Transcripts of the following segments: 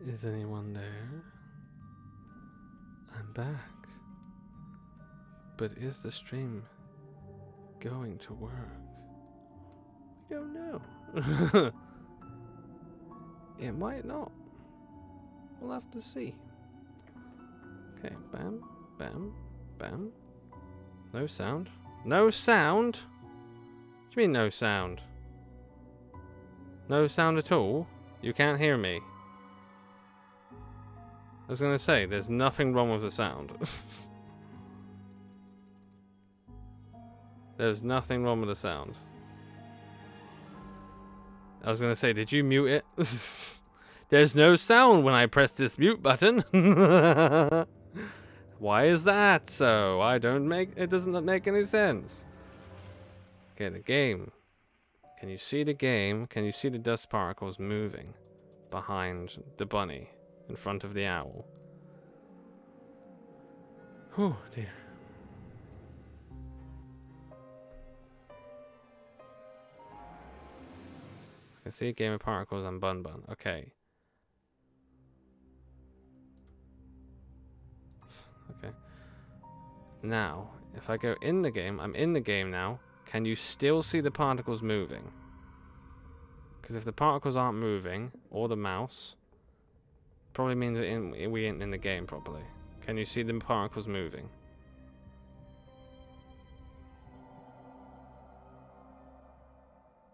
Is anyone there? I'm back. But is the stream going to work? We don't know. It might not. We'll have to see. Okay, bam, bam, bam. No sound. No sound? What do you mean no sound? No sound at all? You can't hear me? I was gonna say, there's nothing wrong with the sound. There's nothing wrong with the sound. I was gonna say, did you mute it? There's no sound when I press this mute button. Why is that so? It doesn't make any sense. Okay, the game. Can you see the game? Can you see the dust particles moving behind the bunny in front of the owl? Oh dear. I can see a game of particles on Bun Bun. Okay. Okay. Now, if I go in the game, I'm in the game now. Can you still see the particles moving? Because if the particles aren't moving, or the mouse, probably means we ain't in the game properly. Can you see the particles moving?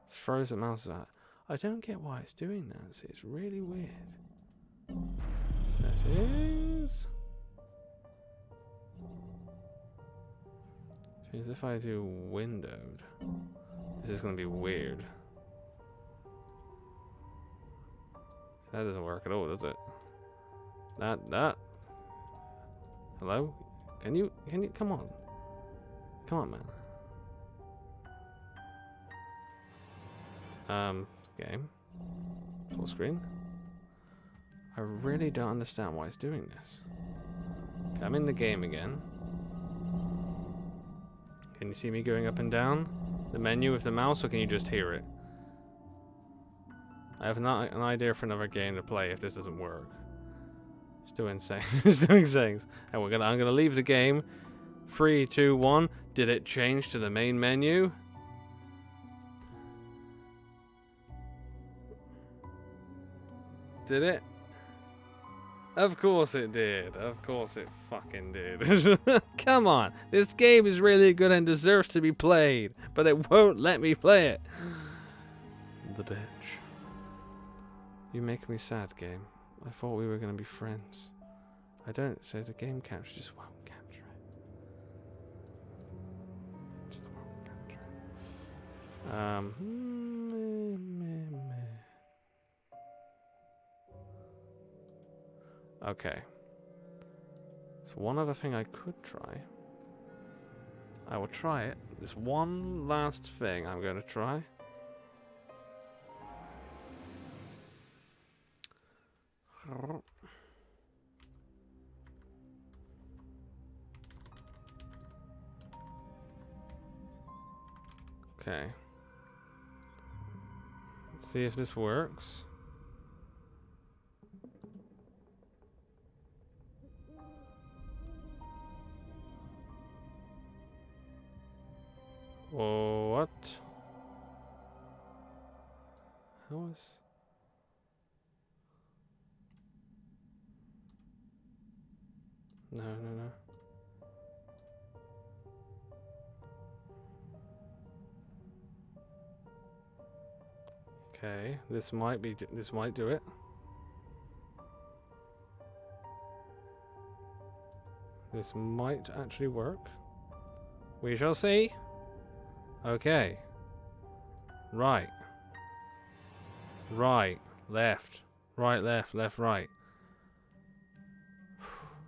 It's frozen mouse is out. I don't get why it's doing that. See, it's really weird. Settings. As if I do windowed, this is going to be weird. That doesn't work at all, does it? That. Hello? Can you, come on. Come on, man. Game. Full screen. I really don't understand why it's doing this. Okay, I'm in the game again. Can you see me going up and down the menu with the mouse, or can you just hear it? I have an idea for another game to play if this doesn't work. It's doing things. It's doing things. And I'm gonna leave the game. 3, 2, 1. Did it change to the main menu? Did it? Of course it did. Of course it fucking did. Come on. This game is really good and deserves to be played, but it won't let me play it. The bitch. You make me sad, game. I thought we were going to be friends. I don't say the game capture just won't capture it. Just won't capture it. Okay. So one other thing I could try. I will try it. This one last thing I'm going to try. Okay. Let's see if this works. What? How is... No. Okay, this might do it. This might actually work. We shall see. Okay. Right. Right. Left. Right, left. Left, right.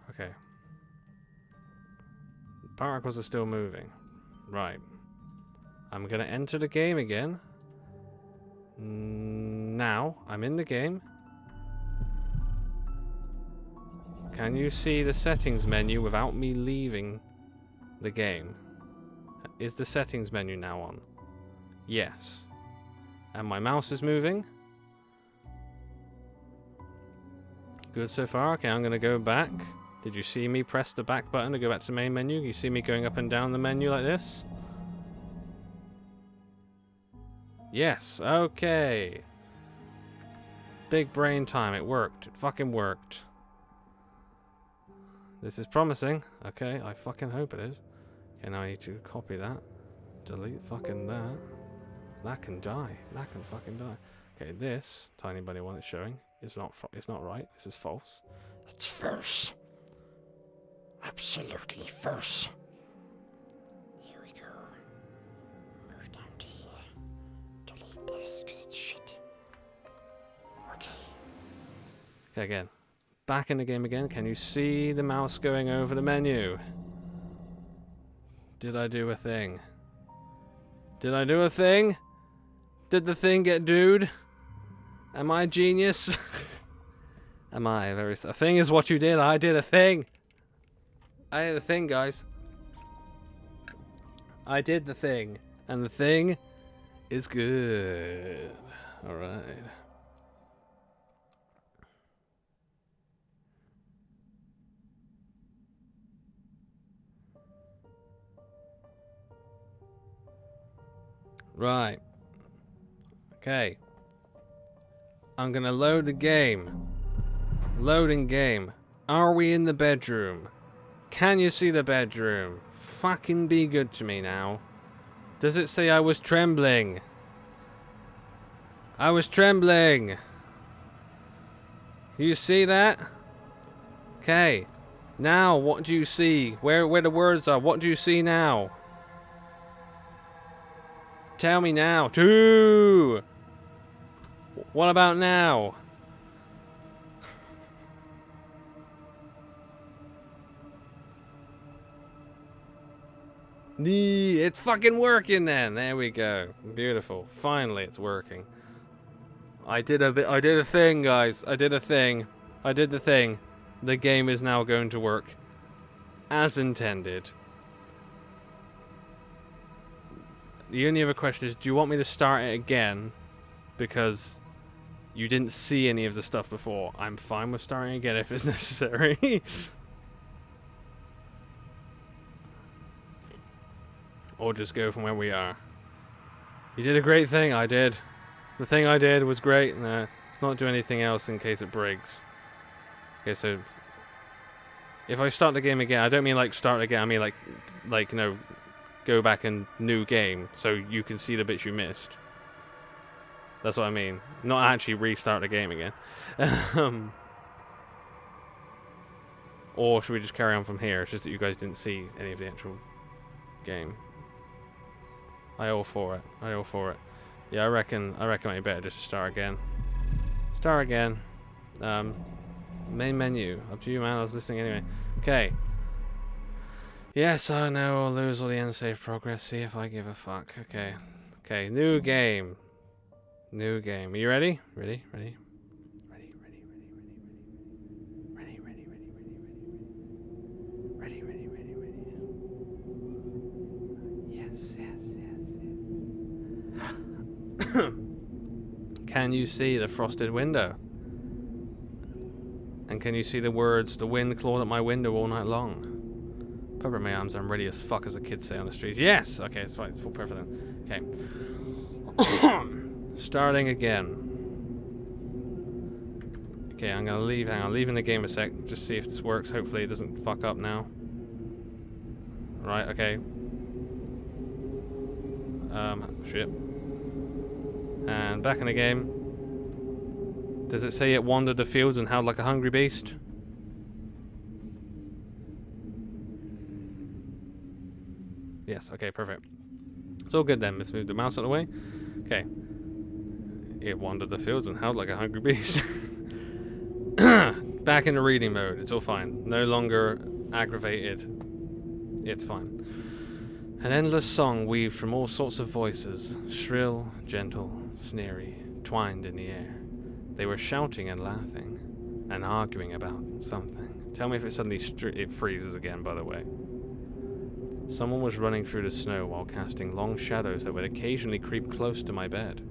Okay. Particles are still moving. Right. I'm gonna enter the game again. Now, I'm in the game. Can you see the settings menu without me leaving the game? Is the settings menu now on? Yes. And my mouse is moving? Good so far. Okay, I'm going to go back. Did you see me press the back button to go back to the main menu? You see me going up and down the menu like this? Yes, okay. Big brain time. It worked. It fucking worked. This is promising. Okay, I fucking hope it is. Okay, now I need to copy that. Delete fucking that. That can die. That can fucking die. Okay, this tiny bunny one it's showing is it's not right. This is false. It's false. Absolutely false. Here we go. Move down to here. Delete this because it's shit. Okay. Okay, again. Back in the game again. Can you see the mouse going over the menu? Did I do a thing? Did I do a thing? Did the thing get dude? Am I a genius? Am I a very... A thing is what you did. I did a thing. I did a thing, guys. I did the thing. And the thing is good. Alright. Right. Okay. I'm gonna load the game. Loading game. Are we in the bedroom? Can you see the bedroom? Fucking be good to me now. Does it say I was trembling? I was trembling. You see that? Okay. Now, what do you see? Where the words are? What do you see now? Tell me now. 2. What about now? It's fucking working then. There we go. Beautiful. Finally, it's working. I did a thing, guys. I did a thing. I did the thing. The game is now going to work as intended. The only other question is, do you want me to start it again? Because you didn't see any of the stuff before. I'm fine with starting again if it's necessary. Or just go from where we are. You did a great thing. I did. The thing I did was great. Nah, let's not do anything else in case it breaks. Okay, so if I start the game again, I don't mean like start again. I mean like you know, go back and new game so you can see the bits you missed. That's what I mean. Not actually restart the game again. Or should we just carry on from here? It's just that you guys didn't see any of the actual game. I all for it. I all for it. Yeah, I reckon it'd better just to start again. Start again. Main menu. Up to you, man. I was listening anyway. Okay. Yes, I know. I'll lose all the unsafe progress. See if I give a fuck. Okay. Okay. New game. New game. Are you ready? Ready? Ready? Ready? Ready? Ready? Ready? Ready? Ready? Ready? Ready? Ready? Ready? Ready? Yes. Yes. Yes. Yes. Can you see the frosted window? And can you see the words, "The wind clawed at my window all night long"? Puppet my arms, I'm ready as fuck, as the kids say on the street. Yes! Okay, it's fine, it's full perfect then. Okay. Starting again. Okay, I'm gonna leave, hang on, leaving the game a sec, just see if this works. Hopefully it doesn't fuck up now. Right, okay. Shit. And back in the game. Does it say it wandered the fields and howled like a hungry beast? Yes, okay, perfect. It's all good then. Let's move the mouse out of the way. Okay. It wandered the fields and howled like a hungry beast. Back in the reading mode. It's all fine. No longer aggravated. It's fine. An endless song weaved from all sorts of voices. Shrill, gentle, sneery, twined in the air. They were shouting and laughing, and arguing about something. Tell me if it suddenly it freezes again, by the way. Someone was running through the snow while casting long shadows that would occasionally creep close to my bed.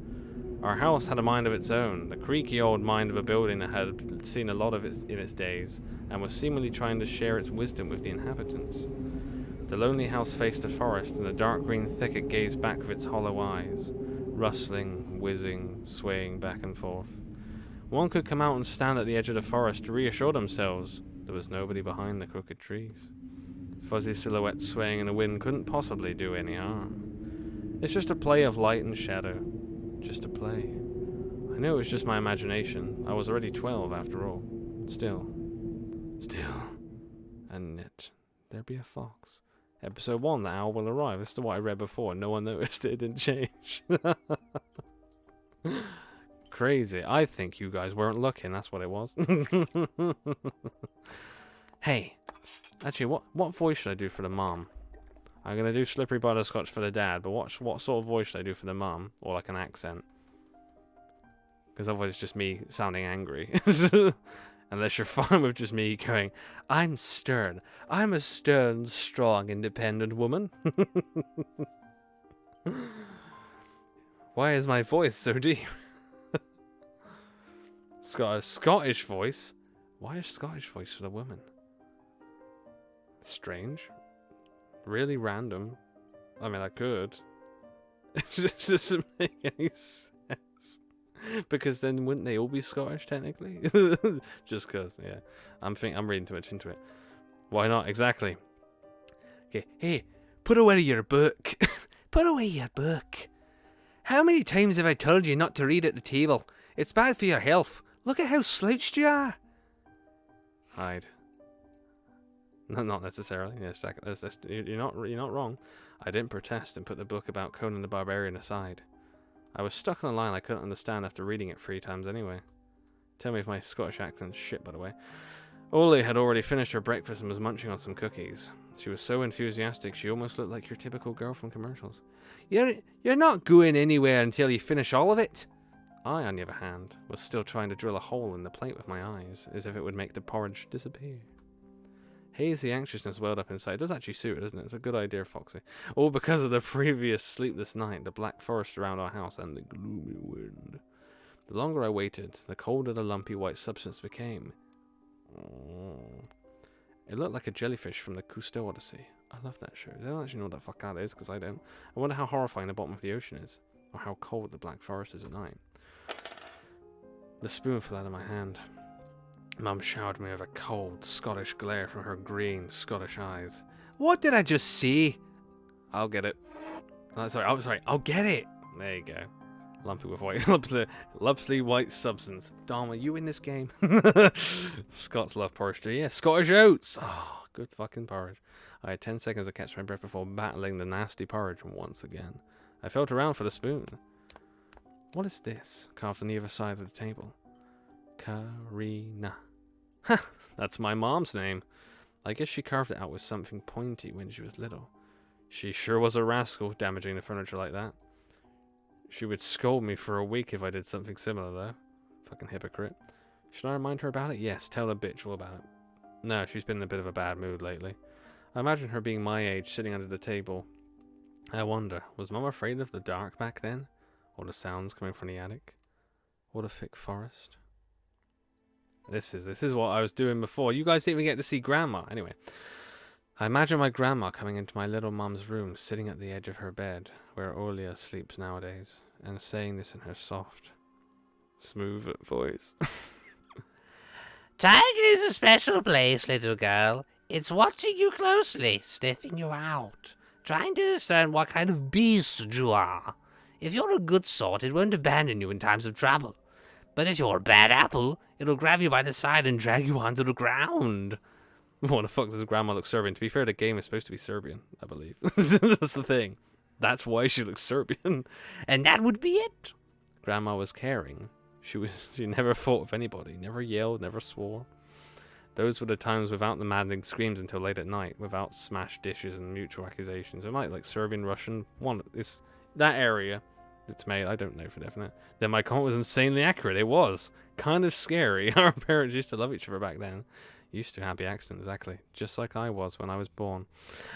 Our house had a mind of its own, the creaky old mind of a building that had seen a lot of it in its days, and was seemingly trying to share its wisdom with the inhabitants. The lonely house faced a forest, and the dark green thicket gazed back with its hollow eyes, rustling, whizzing, swaying back and forth. One could come out and stand at the edge of the forest to reassure themselves there was nobody behind the crooked trees. Fuzzy silhouettes swaying in the wind couldn't possibly do any harm. It's just a play of light and shadow. Just a play. I knew it was just my imagination. I was already 12 after all. Still. And yet, there be a fox. Episode 1, the owl will arrive. This is what I read before. No one noticed it didn't change. Crazy. I think you guys weren't looking. That's what it was. Hey. Actually, what voice should I do for the mom? I'm going to do Slippery Butterscotch for the dad, but what sort of voice should I do for the mum? Or like an accent? Because otherwise it's just me sounding angry. Unless you're fine with just me going, I'm stern. I'm a stern, strong, independent woman. Why is my voice so deep? Scottish voice? Why a Scottish voice for the woman? Strange. Really random. I mean, I could. It just doesn't make any sense. Because then wouldn't they all be Scottish technically? Just because, yeah. I'm reading too much into it. Why not? Exactly. Okay, hey, put away your book. Put away your book. How many times have I told you not to read at the table? It's bad for your health. Look at how slouched you are. Hide. No, not necessarily. Yes, you're not wrong. I didn't protest and put the book about Conan the Barbarian aside. I was stuck on a line I couldn't understand after reading it 3 times anyway. Tell me if my Scottish accent's shit, by the way. Ole had already finished her breakfast and was munching on some cookies. She was so enthusiastic she almost looked like your typical girl from commercials. You're not going anywhere until you finish all of it. I, on the other hand, was still trying to drill a hole in the plate with my eyes, as if it would make the porridge disappear. Hazy anxiousness welled up inside. It does actually suit it, doesn't it? It's a good idea, Foxy. All because of the previous sleepless night, the black forest around our house, and the gloomy wind. The longer I waited, the colder the lumpy white substance became. It looked like a jellyfish from the Cousteau Odyssey. I love that show. I don't actually know what the fuck that is, because I don't. I wonder how horrifying the bottom of the ocean is, or how cold the black forest is at night. The spoon fell out of my hand. Mum showered me with a cold, Scottish glare from her green, Scottish eyes. What did I just see? I'll get it. Oh, sorry. I'll get it. There you go. Lumpy with white, lumpy white substance. Dom, are you in this game? Scots love porridge too. Yeah, Scottish oats. Oh, good fucking porridge. I had 10 seconds to catch my breath before battling the nasty porridge once again. I felt around for the spoon. What is this? Carved on the other side of the table. Karina. Ha! That's my mom's name. I guess she carved it out with something pointy when she was little. She sure was a rascal, damaging the furniture like that. She would scold me for a week if I did something similar, though. Fucking hypocrite. Should I remind her about it? Yes, tell the bitch all about it. No, she's been in a bit of a bad mood lately. I imagine her being my age, sitting under the table. I wonder, was Mum afraid of the dark back then? Or the sounds coming from the attic? Or the thick forest? This is what I was doing before. You guys didn't even get to see Grandma. Anyway, I imagine my grandma coming into my little mum's room, sitting at the edge of her bed, where Olia sleeps nowadays, and saying this in her soft, smooth voice. Tiger is a special place, little girl. It's watching you closely, sniffing you out, trying to discern what kind of beast you are. If you're a good sort, it won't abandon you in times of trouble. But if you're a bad apple, it'll grab you by the side and drag you onto the ground. What the fuck does Grandma look Serbian? To be fair, the game is supposed to be Serbian, I believe. That's the thing. That's why she looks Serbian. And that would be it. Grandma was caring. She never fought with anybody, never yelled, never swore. Those were the times without the maddening screams until late at night, without smashed dishes and mutual accusations. It might like Serbian, Russian, it's that area. It's made, I don't know for definite. Then my comment was insanely accurate. It was. Kind of scary. Our parents used to love each other back then. Used to happy accident, exactly. Just like I was when I was born.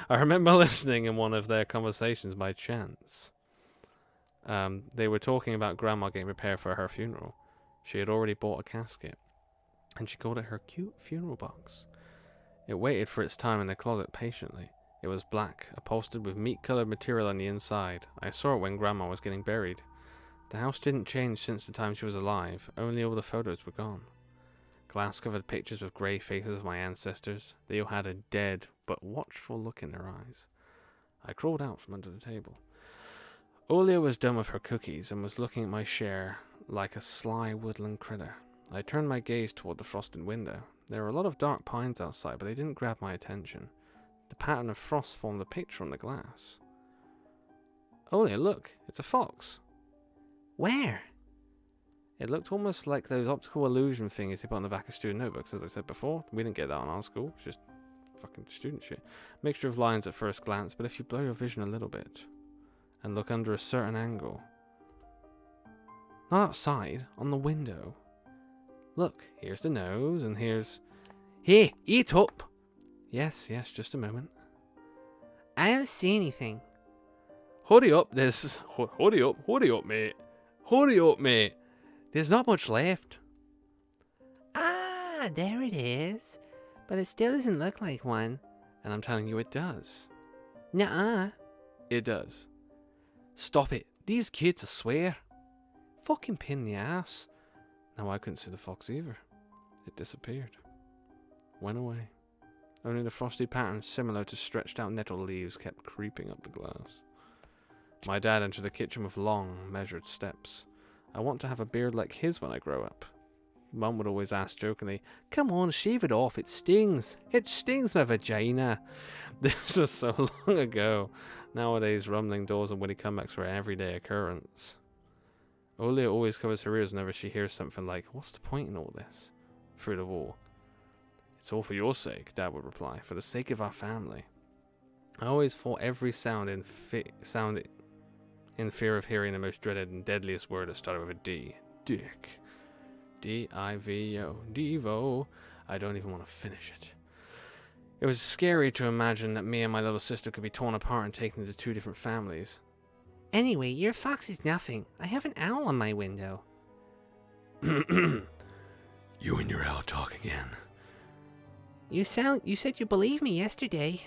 I remember listening in one of their conversations by chance. They were talking about Grandma getting prepared for her funeral. She had already bought a casket, and she called it her cute funeral box. It waited for its time in the closet patiently. It was black, upholstered with meat-coloured material on the inside. I saw it when Grandma was getting buried. The house didn't change since the time she was alive, only all the photos were gone. Glass-covered pictures with grey faces of my ancestors. They all had a dead but watchful look in their eyes. I crawled out from under the table. Olia was done with her cookies and was looking at my share like a sly woodland critter. I turned my gaze toward the frosted window. There were a lot of dark pines outside, but they didn't grab my attention. The pattern of frost formed a picture on the glass. Olia, look, it's a fox. Where? It looked almost like those optical illusion things they put on the back of student notebooks, as I said before. We didn't get that on our school, it's just fucking student shit. Mixture of lines at first glance, but if you blur your vision a little bit and look under a certain angle. Not outside, on the window. Look, here's the nose, and here's... Hey, eat up! Yes, just a moment. I don't see anything. Hurry up, hurry up, mate. Hurry up, mate. There's not much left. Ah, there it is. But it still doesn't look like one. And I'm telling you, it does. Nuh-uh. It does. Stop it. These kids, I swear. Fucking pin in the ass. Now I couldn't see the fox either. It disappeared. Went away. Only the frosty pattern, similar to stretched out nettle leaves, kept creeping up the glass. My dad entered the kitchen with long, measured steps. I want to have a beard like his when I grow up. Mum would always ask jokingly, "Come on, shave it off, it stings. It stings my vagina." This was so long ago. Nowadays, rumbling doors and witty comebacks were an everyday occurrence. Olia always covers her ears whenever she hears something like, "What's the point in all this?" through the wall. "It's all for your sake," Dad would reply, "for the sake of our family." I always thought every sound in fear of hearing the most dreaded and deadliest word that started with a D. Dick. D-I-V-O. Devo. I don't even want to finish it. It was scary to imagine that me and my little sister could be torn apart and taken into two different families. Anyway, your fox is nothing. I have an owl on my window. You and your owl talk again. You said you believed me yesterday.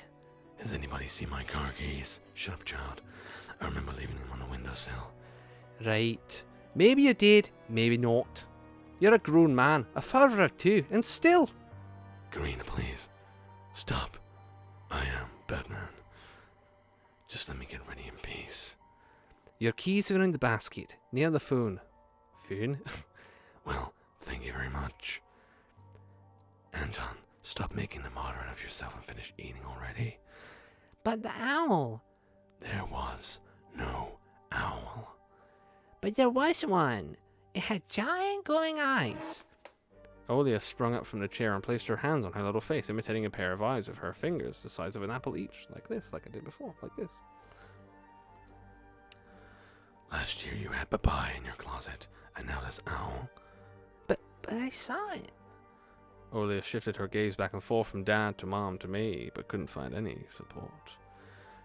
Has anybody seen my car keys? Shut up, child. I remember leaving them on the windowsill. Right. Maybe you did, maybe not. You're a grown man, a father of two, and still... Karina, please. Stop. I am Batman. Just let me get ready in peace. Your keys are in the basket, near the phone. Phone? Well, thank you very much. Anton, stop making the martyr of yourself and finish eating already. But the owl. There was no owl. But there was one. It had giant glowing eyes. Olia sprung up from the chair and placed her hands on her little face, imitating a pair of eyes with her fingers the size of an apple each, like this, like I did before, like this. Last year you had papaya in your closet, and now this owl. But I saw it. Olia shifted her gaze back and forth from Dad to Mom to me, but couldn't find any support.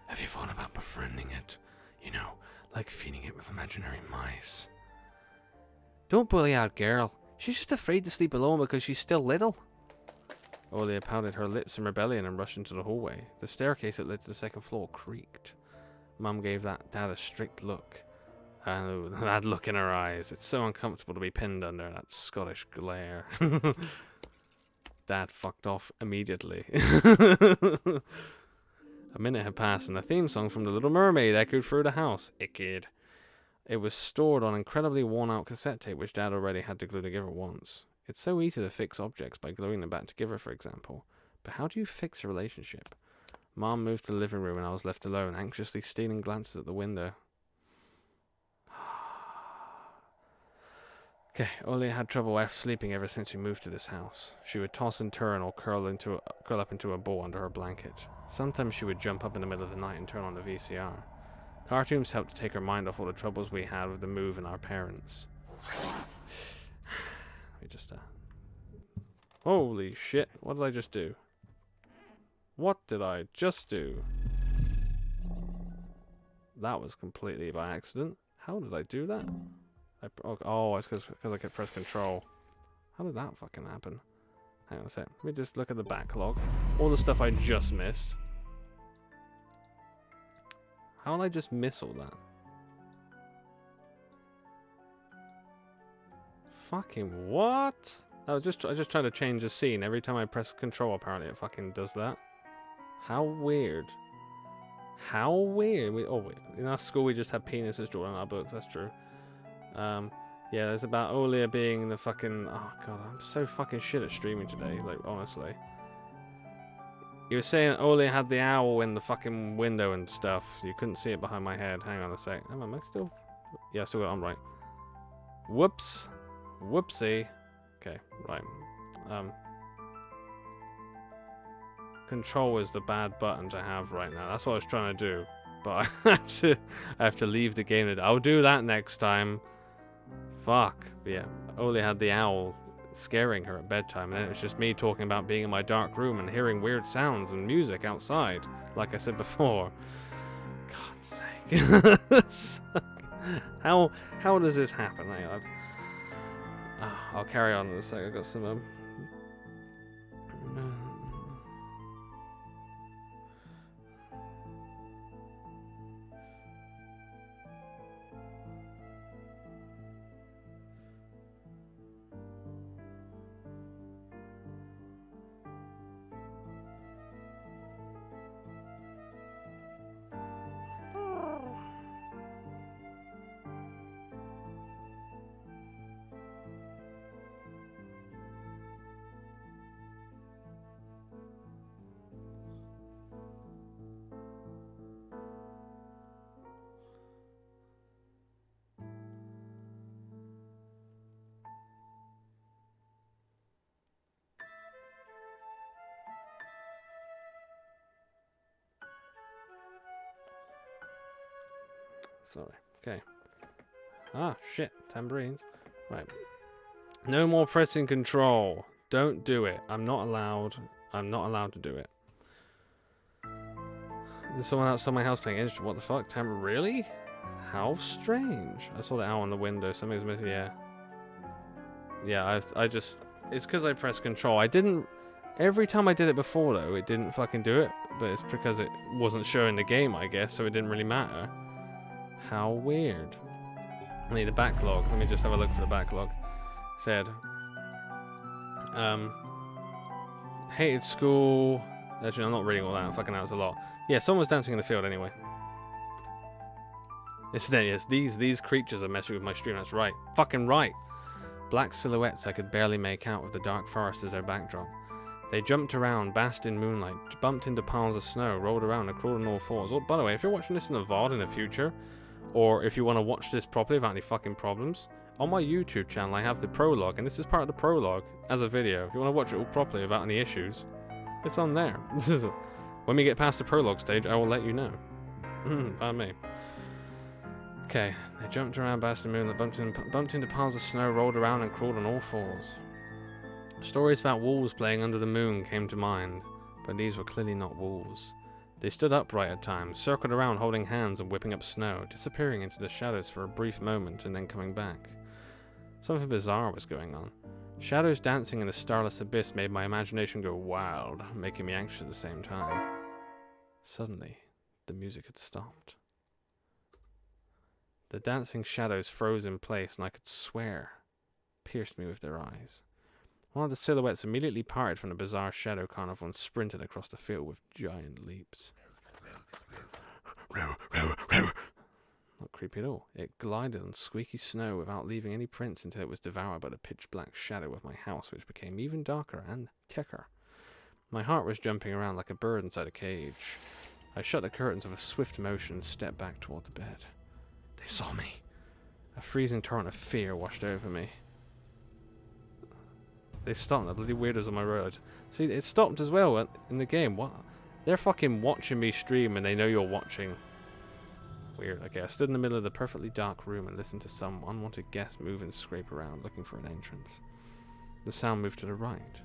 Have you thought about befriending it? You know, like feeding it with imaginary mice. Don't bully our girl. She's just afraid to sleep alone because she's still little. Olia pouted her lips in rebellion and rushed into the hallway. The staircase that led to the second floor creaked. Mum gave Dad a strict look. And that look in her eyes. It's so uncomfortable to be pinned under that Scottish glare. Dad fucked off immediately. A minute had passed and the theme song from The Little Mermaid echoed through the house. It was stored on incredibly worn-out cassette tape which Dad already had to glue together once. It's so easy to fix objects by gluing them back together, for example. But how do you fix a relationship? Mom moved to the living room and I was left alone, anxiously stealing glances at the window. Okay, Olia had trouble sleeping ever since we moved to this house. She would toss and turn or curl up into a ball under her blanket. Sometimes she would jump up in the middle of the night and turn on the VCR. Cartoons helped to take her mind off all the troubles we had with the move and our parents. We just, Holy shit, what did I just do? What did I just do? That was completely by accident. How did I do that? Oh, it's because I could press control. How did that fucking happen? Hang on a sec. Let me just look at the backlog. All the stuff I just missed. How did I just miss all that? Fucking what? I was just trying to change the scene. Every time I press control, apparently it fucking does that. How weird. How weird. In our school we just had penises drawn on our books. That's true. Yeah, there's about Olia being the fucking... Oh, God, I'm so fucking shit at streaming today, like, honestly. You were saying Olia had the owl in the fucking window and stuff. You couldn't see it behind my head. Hang on a sec. Am I still... Yeah, I still got it on right. Whoops. Whoopsie. Okay, right. Control is the bad button to have right now. That's what I was trying to do. But I have to leave the game. I'll do that next time. Fuck. But yeah, Oli had the owl scaring her at bedtime, and then it was just me talking about being in my dark room and hearing weird sounds and music outside, like I said before. God's sake. How does this happen? I'll carry on in a sec. I've got some Sorry. Okay. Ah, shit. Tambourines. Right. No more pressing control. Don't do it. I'm not allowed. I'm not allowed to do it. There's someone outside my house playing instrument. What the fuck? Tambourine? Really? How strange. I saw the owl on the window. Something's missing. Yeah. Yeah, I just... It's because I pressed control. I didn't... Every time I did it before, though, it didn't fucking do it. But it's because it wasn't showing the game, I guess, so it didn't really matter. How weird. I need a backlog. Let me just have a look for the backlog. It said, hated school. Actually, I'm not reading all that. Fucking that was a lot. Yeah, someone was dancing in the field anyway. It's there, yes. These creatures are messing with my stream. That's right. Fucking right. Black silhouettes I could barely make out with the dark forest as their backdrop. They jumped around, basked in moonlight, bumped into piles of snow, rolled around and crawled on all fours. Oh, by the way, if you're watching this in the VOD in the future, or if you want to watch this properly without any fucking problems, on my YouTube channel I have the prologue, and this is part of the prologue as a video. If you want to watch it all properly without any issues, it's on there. When we get past the prologue stage, I will let you know. Pardon me. Okay, they jumped around, basked in the moonlight, bumped into piles of snow, rolled around and crawled on all fours. Stories about wolves playing under the moon came to mind, but these were clearly not wolves. They stood upright at times, circled around holding hands and whipping up snow, disappearing into the shadows for a brief moment and then coming back. Something bizarre was going on. Shadows dancing in a starless abyss made my imagination go wild, making me anxious at the same time. Suddenly, the music had stopped. The dancing shadows froze in place, and I could swear pierced me with their eyes. One of the silhouettes immediately parted from the bizarre shadow carnival and sprinted across the field with giant leaps. Not creepy at all. It glided on squeaky snow without leaving any prints until it was devoured by the pitch-black shadow of my house, which became even darker and thicker. My heart was jumping around like a bird inside a cage. I shut the curtains with a swift motion and stepped back toward the bed. They saw me. A freezing torrent of fear washed over me. They stopped. The bloody weirdos on my road. See, it stopped as well in the game. What? They're fucking watching me stream and they know you're watching. Weird. Okay, I stood in the middle of the perfectly dark room and listened to some unwanted guest move and scrape around, looking for an entrance. The sound moved to the right,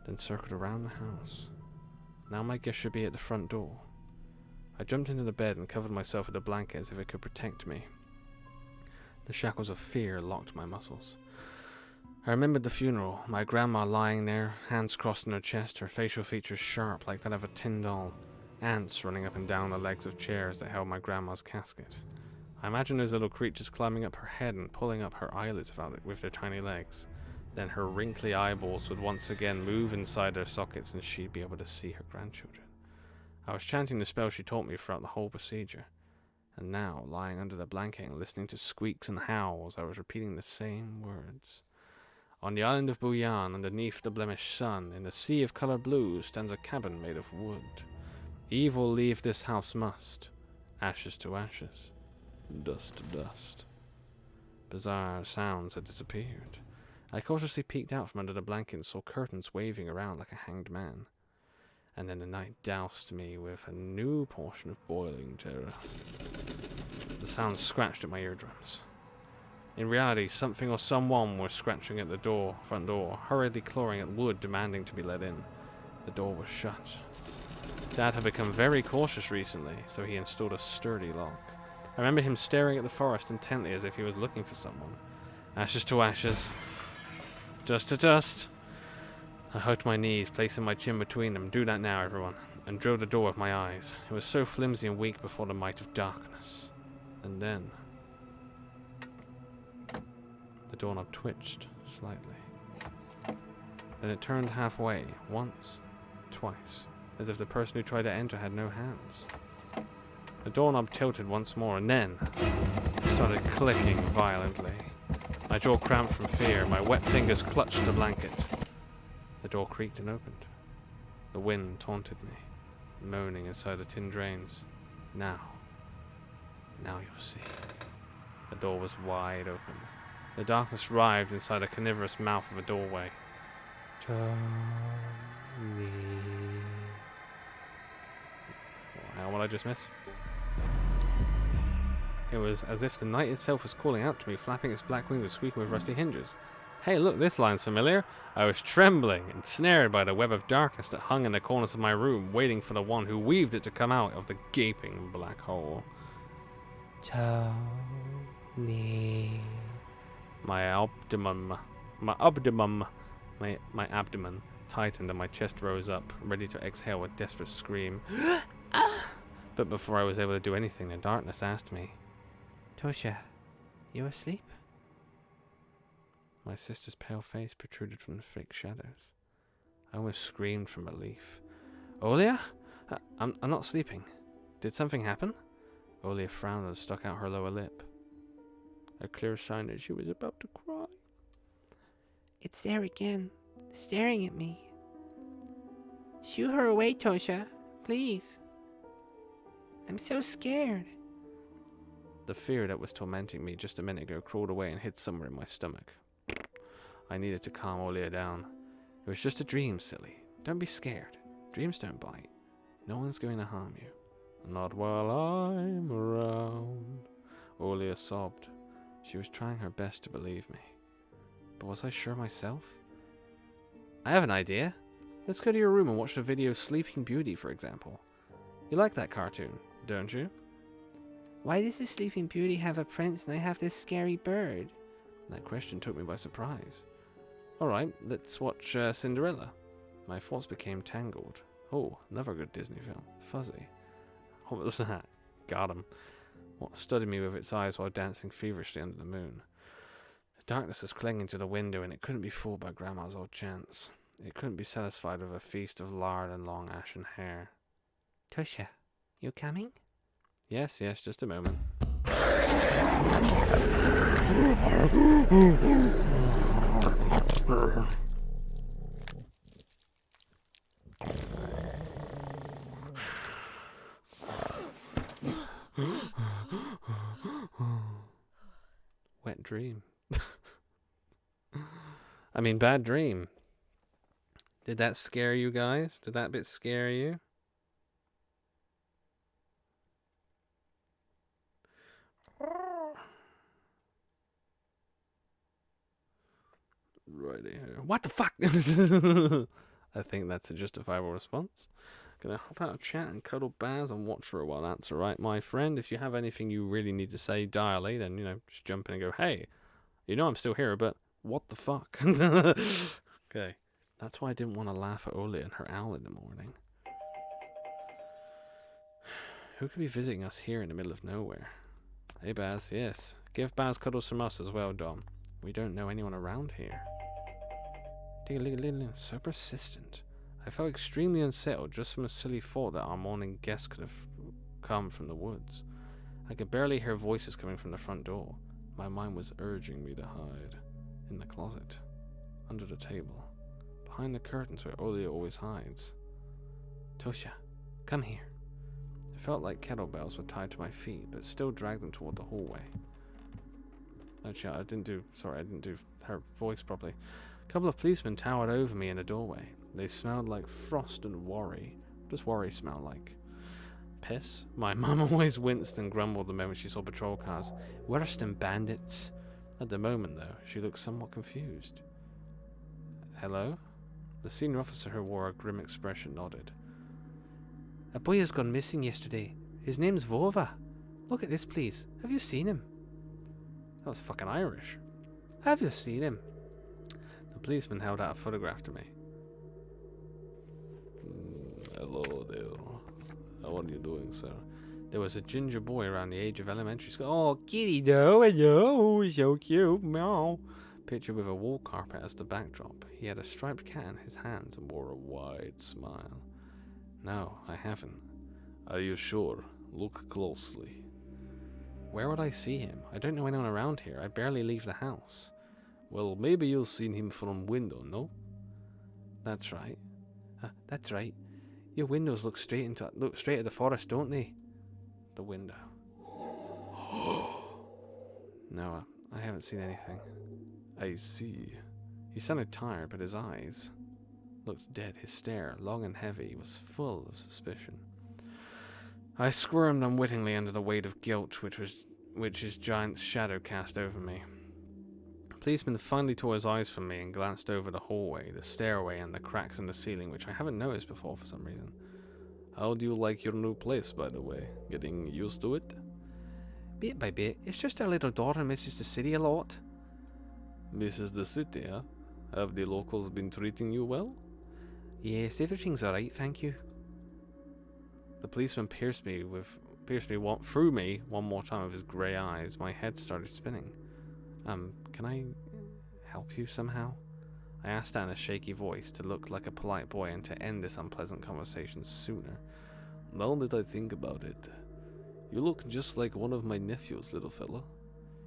then circled around the house. Now my guest should be at the front door. I jumped into the bed and covered myself with a blanket as if it could protect me. The shackles of fear locked my muscles. I remembered the funeral, my grandma lying there, hands crossed on her chest, her facial features sharp like that of a tin doll, ants running up and down the legs of chairs that held my grandma's casket. I imagined those little creatures climbing up her head and pulling up her eyelids with their tiny legs. Then her wrinkly eyeballs would once again move inside their sockets and she'd be able to see her grandchildren. I was chanting the spell she taught me throughout the whole procedure. And now, lying under the blanket and listening to squeaks and howls, I was repeating the same words. On the island of Bouillon, underneath the blemished sun, in a sea of color blue, stands a cabin made of wood. Evil leave this house must, ashes to ashes, dust to dust. Bizarre sounds had disappeared. I cautiously peeked out from under the blanket and saw curtains waving around like a hanged man. And then the night doused me with a new portion of boiling terror. The sound scratched at my eardrums. In reality, something or someone was scratching at the front door, hurriedly clawing at wood, demanding to be let in. The door was shut. Dad had become very cautious recently, so he installed a sturdy lock. I remember him staring at the forest intently as if he was looking for someone. Ashes to ashes. Dust to dust. I hugged my knees, placing my chin between them. Do that now, everyone. And drilled the door with my eyes. It was so flimsy and weak before the might of darkness. And then the doorknob twitched slightly. Then it turned halfway, once, twice, as if the person who tried to enter had no hands. The doorknob tilted once more, and then started clicking violently. My jaw cramped from fear. My wet fingers clutched the blanket. The door creaked and opened. The wind taunted me, moaning inside the tin drains. Now you'll see. The door was wide open. The darkness writhed inside the carnivorous mouth of a doorway. Tony. Hang on, what did I just miss? It was as if the night itself was calling out to me, flapping its black wings and squeaking with rusty hinges. Hey, look, this line's familiar. I was trembling, ensnared by the web of darkness that hung in the corners of my room, waiting for the one who weaved it to come out of the gaping black hole. Tony. My abdomen tightened and my chest rose up, ready to exhale a desperate scream. But before I was able to do anything, the darkness asked me, Tosha, you asleep? My sister's pale face protruded from the thick shadows. I almost screamed from relief. Olia? I'm not sleeping. Did something happen? Olia frowned and stuck out her lower lip. A clear sign that she was about to cry. It's there again, staring at me. Shoo her away, Tosha, please. I'm so scared. The fear that was tormenting me just a minute ago crawled away and hid somewhere in my stomach. I needed to calm Olia down. It was just a dream, silly. Don't be scared. Dreams don't bite. No one's going to harm you. Not while I'm around. Olia sobbed. She was trying her best to believe me. But was I sure myself? I have an idea. Let's go to your room and watch the video Sleeping Beauty, for example. You like that cartoon, don't you? Why does the Sleeping Beauty have a prince and I have this scary bird? That question took me by surprise. Alright, let's watch Cinderella. My thoughts became tangled. Oh, another good Disney film. Fuzzy. What was that? Got him. What studied me with its eyes while dancing feverishly under the moon. The darkness was clinging to the window, and it couldn't be fooled by Grandma's old chants. It couldn't be satisfied with a feast of lard and long ashen hair. Tosha, you coming? Yes, just a moment. Wet dream. I mean, bad dream. Did that scare you guys? Did that bit scare you? Righty here. What the fuck? I think that's a justifiable response. Gonna hop out of chat and cuddle Baz and watch for a while. That's alright, my friend. If you have anything you really need to say direly, then, just jump in and go, hey, I'm still here, but what the fuck? Okay. That's why I didn't want to laugh at Ola and her owl in the morning. Who could be visiting us here in the middle of nowhere? Hey, Baz, yes. Give Baz cuddles from us as well, Dom. We don't know anyone around here. So persistent. I felt extremely unsettled just from a silly thought that our morning guest could have come from the woods. I could barely hear voices coming from the front door. My mind was urging me to hide. In the closet. Under the table. Behind the curtains where Olia always hides. Tosha, come here. It felt like kettlebells were tied to my feet, but still dragged them toward the hallway. Actually, I didn't do her voice properly. A couple of policemen towered over me in the doorway. They smelled like frost and worry. What does worry smell like? Piss? My mum always winced and grumbled the moment she saw patrol cars. Worse than bandits. At the moment, though, she looked somewhat confused. Hello? The senior officer who wore a grim expression nodded. A boy has gone missing yesterday. His name's Vova. Look at this, please. Have you seen him? That was fucking Irish. Have you seen him? The policeman held out a photograph to me. Hello there. How are you doing, sir? There was a ginger boy around the age of elementary school. Oh, kitty doe, hello, so cute, meow. Picture with a wall carpet as the backdrop. He had a striped cat in his hands and wore a wide smile. No, I haven't. Are you sure? Look closely. Where would I see him? I don't know anyone around here. I barely leave the house. Well, maybe you've seen him from window, no? That's right. That's right. Your windows look straight at the forest, don't they? The window. No, I haven't seen anything. I see. He sounded tired, but his eyes looked dead. His stare, long and heavy, was full of suspicion. I squirmed unwittingly under the weight of guilt which his giant shadow cast over me. The policeman finally tore his eyes from me and glanced over the hallway, the stairway, and the cracks in the ceiling, which I haven't noticed before for some reason. How do you like your new place, by the way? Getting used to it? Bit by bit. It's just our little daughter misses the city a lot. Misses the city, huh? Have the locals been treating you well? Yes, everything's alright, thank you. The policeman pierced me through me one more time with his grey eyes. My head started spinning. Can I help you somehow? I asked that in a shaky voice to look like a polite boy and to end this unpleasant conversation sooner. Now that I think about it, you look just like one of my nephews, little fella.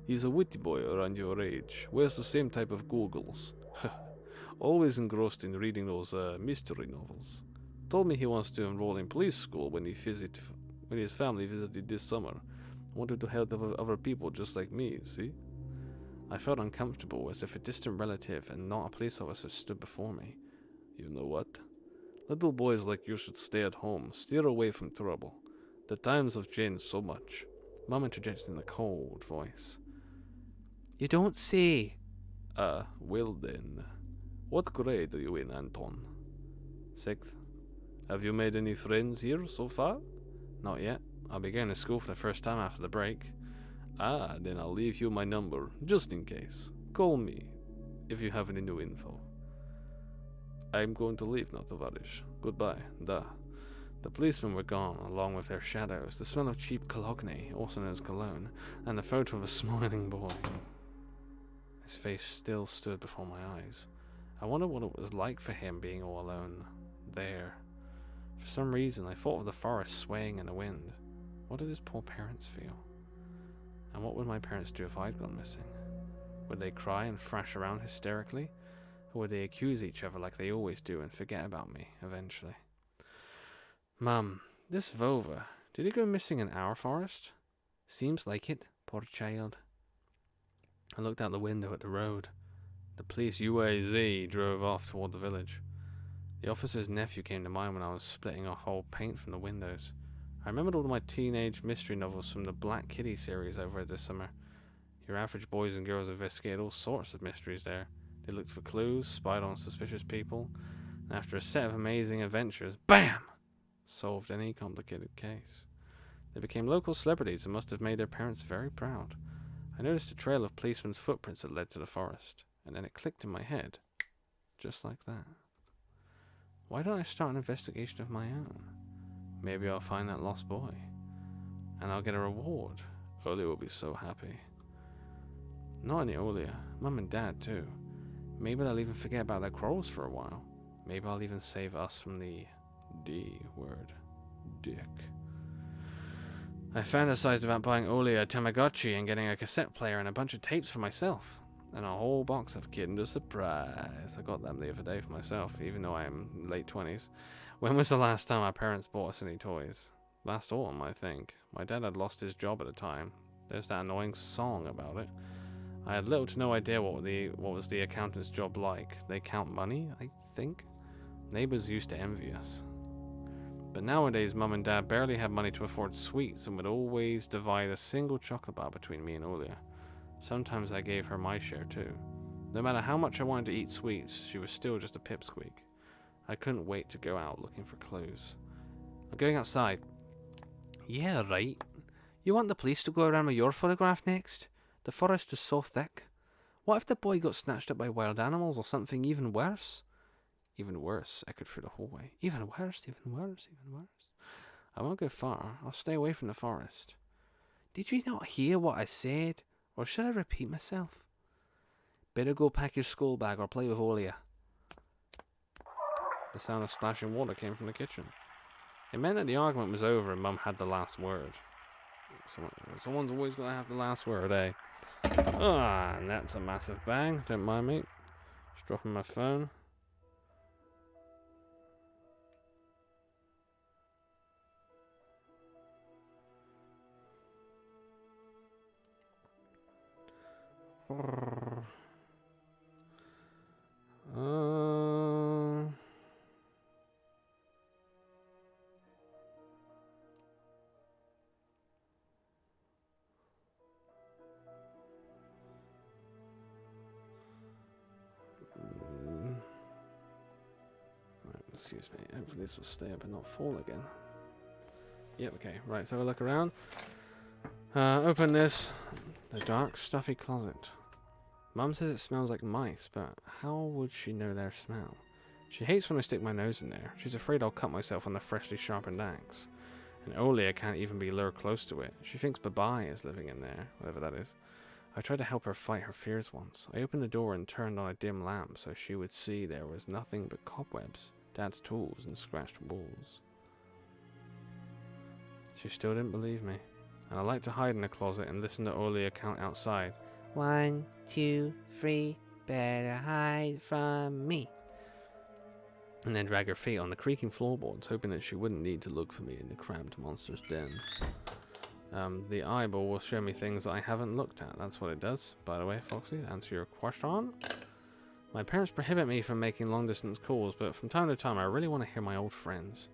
He's a witty boy around your age, wears the same type of goggles. Always engrossed in reading those mystery novels. Told me he wants to enroll in police school when his family visited this summer. Wanted to help other people just like me, see? I felt uncomfortable, as if a distant relative and not a police officer stood before me. You know what? Little boys like you should stay at home, steer away from trouble. The times have changed so much. Mum interjected in a cold voice. You don't say. Well then. What grade are you in, Anton? 6th. Have you made any friends here so far? Not yet. I'll be going to school for the first time after the break. Then I'll leave you my number, just in case. Call me, if you have any new info. I'm going to leave now, Tovarish. Goodbye. Da. The policemen were gone, along with their shadows, the smell of cheap cologne, also known as cologne, and the photo of a smiling boy. His face still stood before my eyes. I wondered what it was like for him being all alone there. For some reason, I thought of the forest swaying in the wind. What did his poor parents feel? And what would my parents do if I'd gone missing? Would they cry and thrash around hysterically? Or would they accuse each other like they always do and forget about me, eventually? Mum, this Vova, did he go missing in our forest? Seems like it, poor child. I looked out the window at the road. The police UAZ drove off toward the village. The officer's nephew came to mind when I was splitting off old paint from the windows. I remembered all my teenage mystery novels from the Black Kitty series I read this summer. Your average boys and girls investigated all sorts of mysteries there. They looked for clues, spied on suspicious people, and after a set of amazing adventures, BAM! solved any complicated case. They became local celebrities and must have made their parents very proud. I noticed a trail of policemen's footprints that led to the forest, and then it clicked in my head, just like that. Why don't I start an investigation of my own? Maybe I'll find that lost boy, and I'll get a reward. Olia will be so happy. Not only Olia, Mum and Dad too. Maybe they'll even forget about their quarrels for a while. Maybe I'll even save us from the D word, dick. I fantasized about buying Olia a Tamagotchi and getting a cassette player and a bunch of tapes for myself. And a whole box of Kinder Surprise. I got them the other day for myself, even though I am late 20s. When was the last time our parents bought us any toys? Last autumn, I think. My dad had lost his job at the time. There's that annoying song about it. I had little to no idea what was the accountant's job like. They count money, I think. Neighbors used to envy us. But nowadays, Mum and Dad barely had money to afford sweets and would always divide a single chocolate bar between me and Olia. Sometimes I gave her my share too. No matter how much I wanted to eat sweets, she was still just a pipsqueak. I couldn't wait to go out looking for clues. I'm going outside. Yeah, right. You want the police to go around with your photograph next? The forest is so thick. What if the boy got snatched up by wild animals or something even worse? Even worse, echoed through the hallway. Even worse, even worse, even worse. I won't go far. I'll stay away from the forest. Did you not hear what I said? Or should I repeat myself? Better go pack your school bag or play with Olia. The sound of splashing water came from the kitchen. It meant that the argument was over and Mum had the last word. Someone's always going to have the last word, eh? Ah, and that's a massive bang. Don't mind me. Just dropping my phone. Excuse me. Hopefully this will stay up and not fall again. Yep, okay. Right, let's have a look around. Open this. The dark, stuffy closet. Mum says it smells like mice, but how would she know their smell? She hates when I stick my nose in there. She's afraid I'll cut myself on the freshly sharpened axe. And Olia can't even be lured close to it. She thinks Babai is living in there, whatever that is. I tried to help her fight her fears once. I opened the door and turned on a dim lamp so she would see there was nothing but cobwebs, Dad's tools, and scratched walls. She still didn't believe me. And I like to hide in the closet and listen to Olia count outside. 1, 2, 3, better hide from me. And then drag her feet on the creaking floorboards, hoping that she wouldn't need to look for me in the cramped monster's den. The eyeball will show me things I haven't looked at. That's what it does. By the way, Foxy, to answer your question. My parents prohibit me from making long-distance calls, but from time to time I really want to hear my old friends.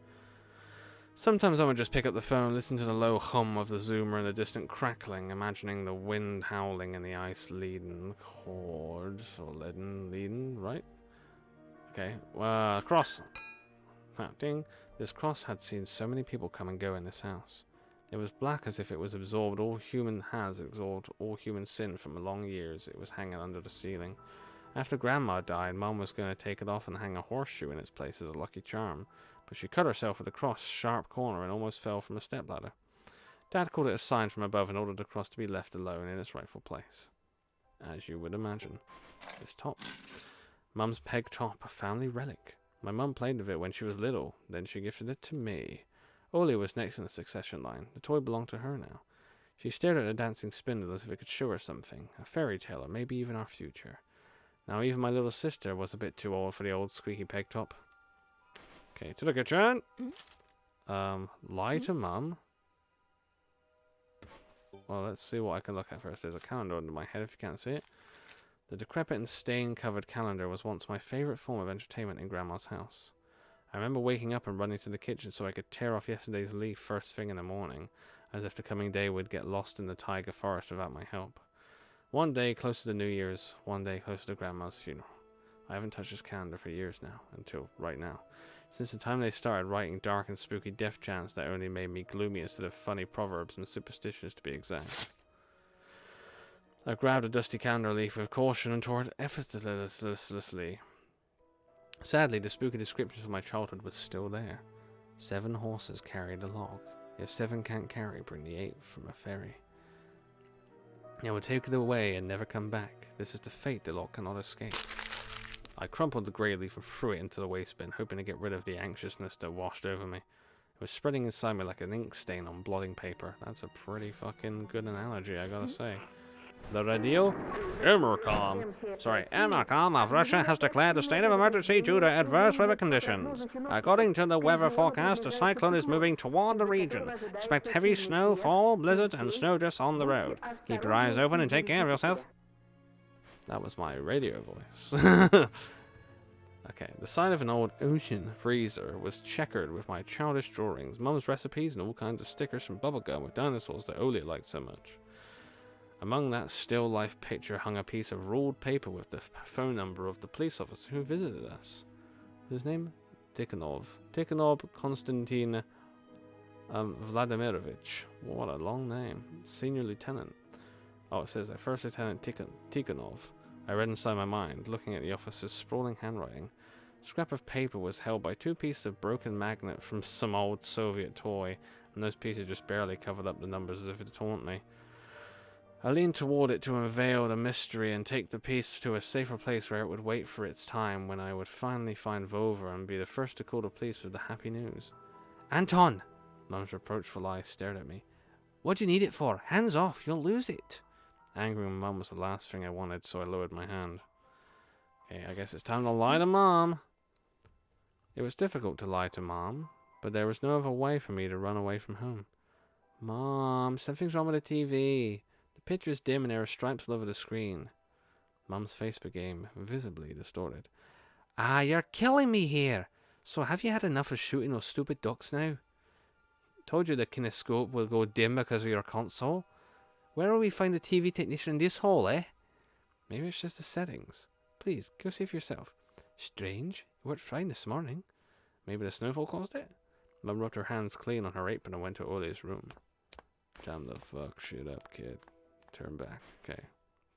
Sometimes I would just pick up the phone and listen to the low hum of the zoomer and the distant crackling, imagining the wind howling and the ice-leaden hordes, or leaden, right? Okay, cross. Ding. This cross had seen so many people come and go in this house. It was black as if it was absorbed all human sin from long years it was hanging under the ceiling. After Grandma died, Mum was going to take it off and hang a horseshoe in its place as a lucky charm, but she cut herself with a cross sharp corner and almost fell from a stepladder. Dad called it a sign from above and ordered the cross to be left alone in its rightful place. As you would imagine. This top. Mum's peg top, a family relic. My mum played with it when she was little, then she gifted it to me. Olia was next in the succession line. The toy belonged to her now. She stared at the dancing spindle as if it could show her something, a fairy tale or maybe even our future. Now even my little sister was a bit too old for the old squeaky peg top. Okay, to the kitchen. Lie to Mum. Well, let's see what I can look at first. There's a calendar under my head if you can't see it. The decrepit and stain-covered calendar was once my favourite form of entertainment in Grandma's house. I remember waking up and running to the kitchen so I could tear off yesterday's leaf first thing in the morning, as if the coming day would get lost in the taiga forest without my help. One day closer to New Year's, one day closer to Grandma's funeral. I haven't touched this calendar for years now, until right now. Since the time they started writing dark and spooky death chants that only made me gloomy instead of funny proverbs and superstitions to be exact. I grabbed a dusty calendar leaf with caution and tore it effortlessly. Sadly, the spooky descriptions of my childhood was still there. 7 horses carried a log. If 7 can't carry, bring the 8th from a ferry. It will take it away and never come back. This is the fate the log cannot escape. I crumpled the grey leaf and threw it into the waste bin, hoping to get rid of the anxiousness that washed over me. It was spreading inside me like an ink stain on blotting paper. That's a pretty fucking good analogy, I gotta say. The radio? Emercom of Russia has declared a state of emergency due to adverse weather conditions. According to the weather forecast, a cyclone is moving toward the region. Expect heavy snowfall, blizzards, and snowdrifts on the road. Keep your eyes open and take care of yourself. That was my radio voice. Okay, the side of an old ocean freezer was checkered with my childish drawings, Mum's recipes, and all kinds of stickers from bubblegum with dinosaurs that Olia liked so much. Among that still life picture hung a piece of ruled paper with the phone number of the police officer who visited us. His name? Tikhonov Konstantin Vladimirovich. What a long name. Senior Lieutenant. Oh, it says First Lieutenant Tikhonov. I read inside my mind, looking at the officer's sprawling handwriting. A scrap of paper was held by 2 pieces of broken magnet from some old Soviet toy, and those pieces just barely covered up the numbers as if to taunt me. I leaned toward it to unveil the mystery and take the piece to a safer place where it would wait for its time when I would finally find Vova and be the first to call the police with the happy news. Anton! Mum's reproachful eyes stared at me. What do you need it for? Hands off, you'll lose it. Angering Mum was the last thing I wanted, so I lowered my hand. Okay, I guess it's time to lie to Mom. It was difficult to lie to Mom, but there was no other way for me to run away from home. Mom, something's wrong with the TV. The picture is dim and there are stripes all over the screen. Mum's face became visibly distorted. Ah, you're killing me here. So have you had enough of shooting those stupid ducks now? Told you the kinescope will go dim because of your console. Where will we find the TV technician in this hole, eh? Maybe it's just the settings. Please, go see for yourself. Strange. You worked fine this morning. Maybe the snowfall caused it? Mum rubbed her hands clean on her apron and went to Ole's room. Jam the fuck shit up, kid. Turn back. Okay.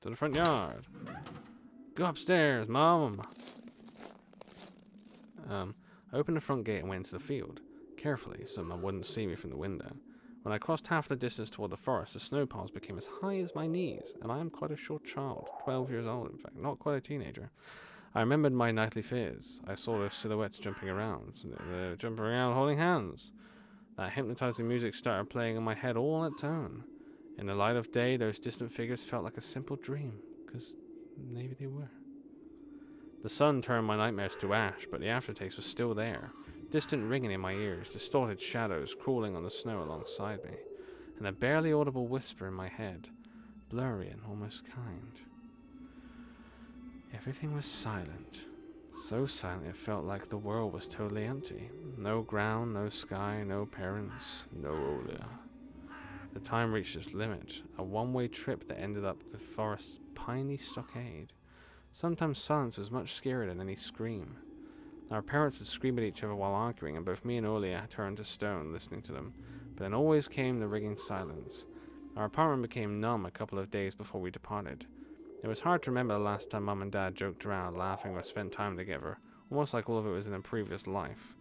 To the front yard. Go upstairs, Mom. I opened the front gate and went into the field. Carefully, so Mum wouldn't see me from the window. When I crossed half the distance toward the forest, the snow piles became as high as my knees, and I am quite a short child, 12 years old in fact, not quite a teenager. I remembered my nightly fears. I saw those silhouettes jumping around. They were jumping around holding hands. That hypnotizing music started playing in my head all on its own. In the light of day, those distant figures felt like a simple dream, because maybe they were. The sun turned my nightmares to ash, but the aftertaste was still there. Distant ringing in my ears, distorted shadows crawling on the snow alongside me, and a barely audible whisper in my head, blurry and almost kind. Everything was silent. So silent it felt like the world was totally empty. No ground, no sky, no parents, no Olia. The time reached its limit, a one-way trip that ended up the forest's piney stockade. Sometimes silence was much scarier than any scream. Our parents would scream at each other while arguing, and both me and Olia turned to stone listening to them. But then always came the ringing silence. Our apartment became numb a couple of days before we departed. It was hard to remember the last time Mum and Dad joked around, laughing, or spent time together, almost like all of it was in a previous life.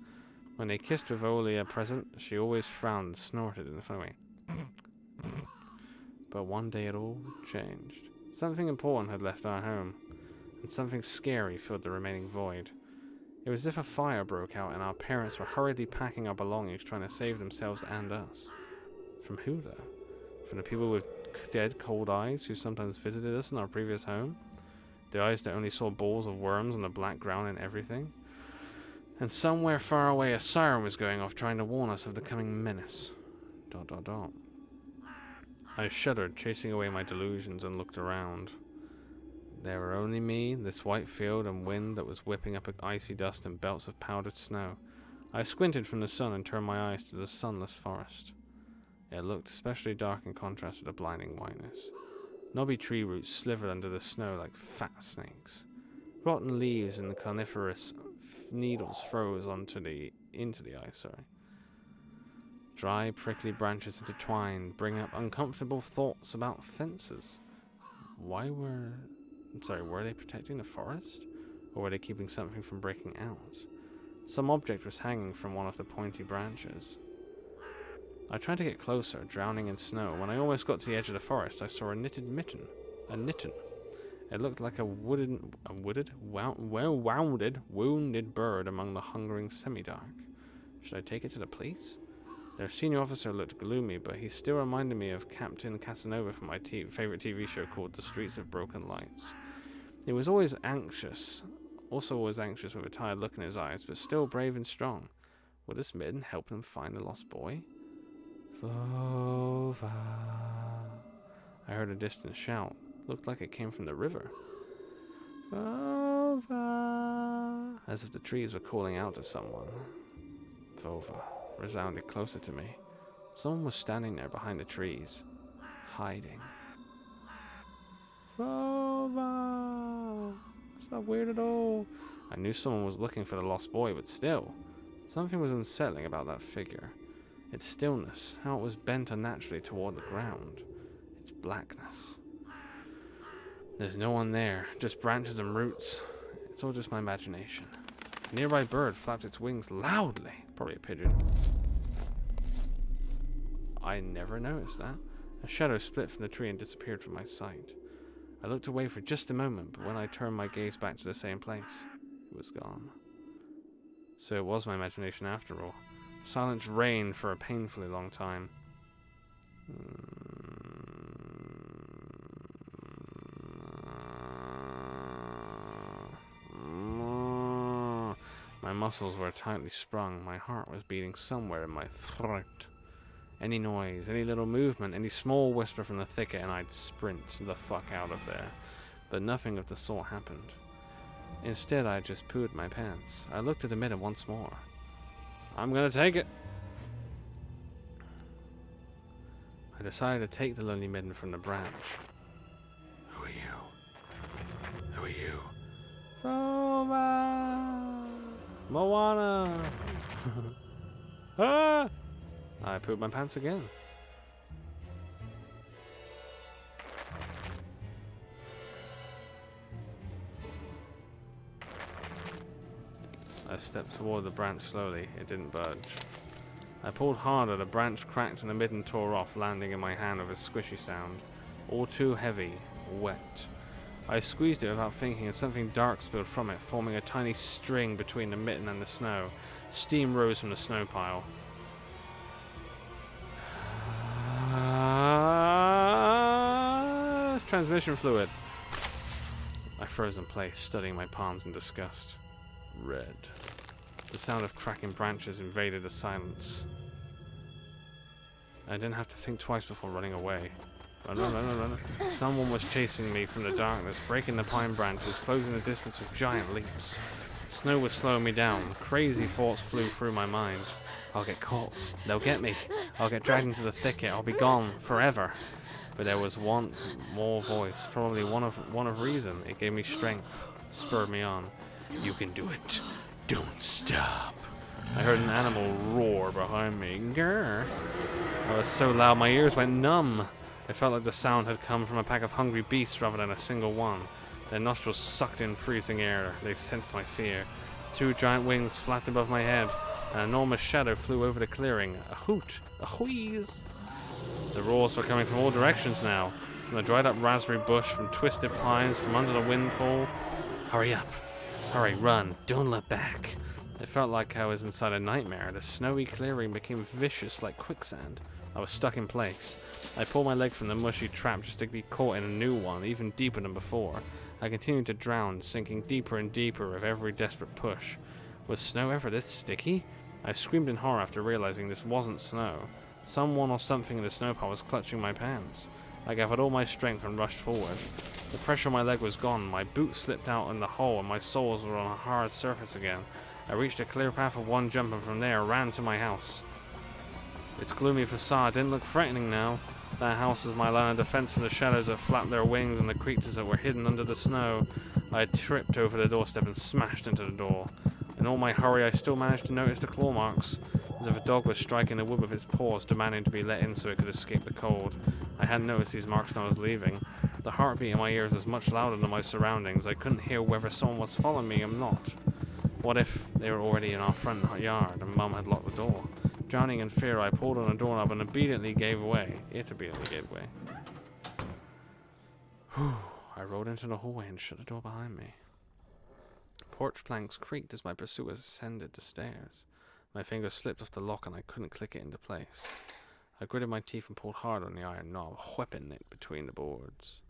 When they kissed with Olia present, she always frowned and snorted in a funny way. But one day it all changed. Something important had left our home, and something scary filled the remaining void. It was as if a fire broke out and our parents were hurriedly packing our belongings, trying to save themselves and us. From who, though? From the people with dead, cold eyes who sometimes visited us in our previous home? The eyes that only saw balls of worms on the black ground and everything? And somewhere far away a siren was going off, trying to warn us of the coming menace. ... I shuddered, chasing away my delusions, and looked around. There were only me, this white field, and wind that was whipping up icy dust and belts of powdered snow. I squinted from the sun and turned my eyes to the sunless forest. It looked especially dark in contrast with the blinding whiteness. Knobby tree roots slithered under the snow like fat snakes. Rotten leaves and coniferous needles froze into the ice. Dry, prickly branches intertwined, bring up uncomfortable thoughts about fences. Were they protecting the forest? Or were they keeping something from breaking out? Some object was hanging from one of the pointy branches. I tried to get closer, drowning in snow. When I almost got to the edge of the forest, I saw a knitted mitten. A knitten. It looked like a wounded bird among the hungering semi-dark. Should I take it to the police? Their senior officer looked gloomy, but he still reminded me of Captain Casanova from my favorite TV show called The Streets of Broken Lights. He was always anxious with a tired look in his eyes, but still brave and strong. Would this mitten help him find the lost boy? Vova. I heard a distant shout. Looked like it came from the river. Vova. As if the trees were calling out to someone. Vova resounded closer to me. Someone was standing there behind the trees, hiding. Vova. It's not weird at all. I knew someone was looking for the lost boy, but still, something was unsettling about that figure. Its stillness, how it was bent unnaturally toward the ground. Its blackness. There's no one there, just branches and roots. It's all just my imagination. A nearby bird flapped its wings loudly. Probably a pigeon. I never noticed that. A shadow split from the tree and disappeared from my sight. I looked away for just a moment, but when I turned my gaze back to the same place, it was gone. So it was my imagination after all. Silence reigned for a painfully long time. My muscles were tightly sprung. My heart was beating somewhere in my throat. Any noise, any little movement, any small whisper from the thicket, and I'd sprint the fuck out of there. But nothing of the sort happened. Instead, I just pooed my pants. I looked at the mitten once more. I'm gonna take it. I decided to take the lonely mitten from the branch. Who are you? Who are you? Soma! Moana! Ah! I pooped my pants again. I stepped toward the branch slowly. It didn't budge. I pulled harder. The branch cracked and the mitten tore off, landing in my hand with a squishy sound. All too heavy, wet. I squeezed it without thinking, and something dark spilled from it, forming a tiny string between the mitten and the snow. Steam rose from the snow pile. It's transmission fluid. I froze in place, studying my palms in disgust. Red. The sound of cracking branches invaded the silence. I didn't have to think twice before running away. Run. Someone was chasing me from the darkness, breaking the pine branches, closing the distance with giant leaps. Snow was slowing me down. Crazy thoughts flew through my mind. I'll get caught. They'll get me. I'll get dragged into the thicket. I'll be gone forever. But there was one more voice, probably one of reason. It gave me strength, spurred me on. You can do it. Don't stop. I heard an animal roar behind me. Grr. I was so loud my ears went numb. It felt like the sound had come from a pack of hungry beasts rather than a single one. Their nostrils sucked in freezing air. They sensed my fear. Two giant wings flapped above my head. An enormous shadow flew over the clearing. A hoot. A wheeze. The roars were coming from all directions now. From the dried up raspberry bush, from twisted pines, from under the windfall. Hurry up. Hurry, run. Don't look back. It felt like I was inside a nightmare. The snowy clearing became vicious like quicksand. I was stuck in place. I pulled my leg from the mushy trap just to be caught in a new one, even deeper than before. I continued to drown, sinking deeper and deeper with every desperate push. Was snow ever this sticky? I screamed in horror after realizing this wasn't snow. Someone or something in the snow pile was clutching my pants. I gathered all my strength and rushed forward. The pressure on my leg was gone. My boot slipped out in the hole and my soles were on a hard surface again. I reached a clear path of one jump and from there ran to my house. Its gloomy facade didn't look threatening now. That house was my line of defense from the shadows that flapped their wings and the creatures that were hidden under the snow. I had tripped over the doorstep and smashed into the door. In all my hurry, I still managed to notice the claw marks, as if a dog was striking the wood with its paws, demanding to be let in so it could escape the cold. I hadn't noticed these marks when I was leaving. The heartbeat in my ears was much louder than my surroundings. I couldn't hear whether someone was following me or not. What if they were already in our front yard and Mum had locked the door? Drowning in fear, I pulled on the doorknob and obediently gave way. It obediently gave way. Whew. I rolled into the hallway and shut the door behind me. Porch planks creaked as my pursuers ascended the stairs. My fingers slipped off the lock and I couldn't click it into place. I gritted my teeth and pulled hard on the iron knob, whipping it between the boards.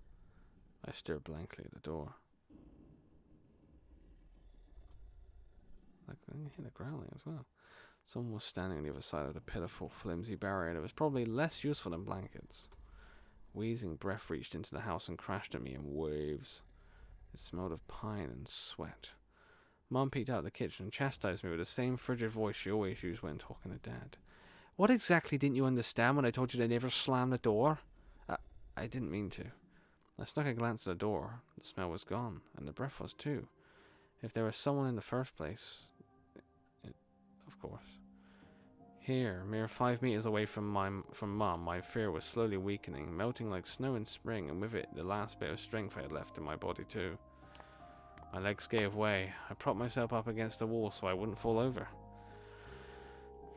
I stared blankly at the door. I can hear the growling as well. Someone was standing on the other side of the pitiful, flimsy barrier that was probably less useful than blankets. Wheezing breath reached into the house and crashed at me in waves. It smelled of pine and sweat. Mum peeked out of the kitchen and chastised me with the same frigid voice she always used when talking to Dad. What exactly didn't you understand when I told you to never slam the door? I didn't mean to. I snuck a glance at the door. The smell was gone, and the breath was too. If there was someone in the first place... of course. Here, mere 5 meters away from Mum, my fear was slowly weakening, melting like snow in spring, and with it the last bit of strength I had left in my body too. My legs gave way. I propped myself up against the wall so I wouldn't fall over.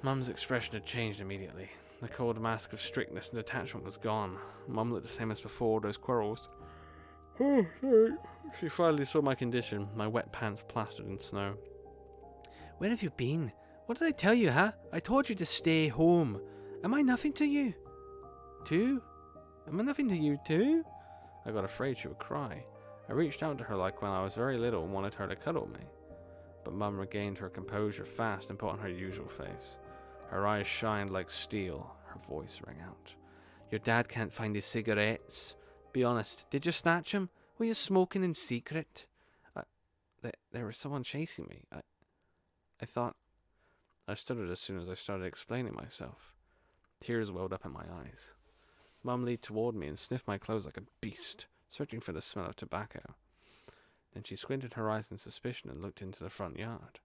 Mum's expression had changed immediately. The cold mask of strictness and detachment was gone. Mum looked the same as before those quarrels. Oh, sorry. She finally saw my condition, my wet pants plastered in snow. Where have you been? What did I tell you, huh? I told you to stay home. Am I nothing to you? Too? Am I nothing to you too? I got afraid she would cry. I reached out to her like when I was very little and wanted her to cuddle me. But Mum regained her composure fast and put on her usual face. Her eyes shined like steel. Her voice rang out. Your dad can't find his cigarettes. Be honest, did you snatch them? Were you smoking in secret? There was someone chasing me. I thought... I stuttered as soon as I started explaining myself. Tears welled up in my eyes. Mum leaned toward me and sniffed my clothes like a beast, searching for the smell of tobacco. Then she squinted her eyes in suspicion and looked into the front yard.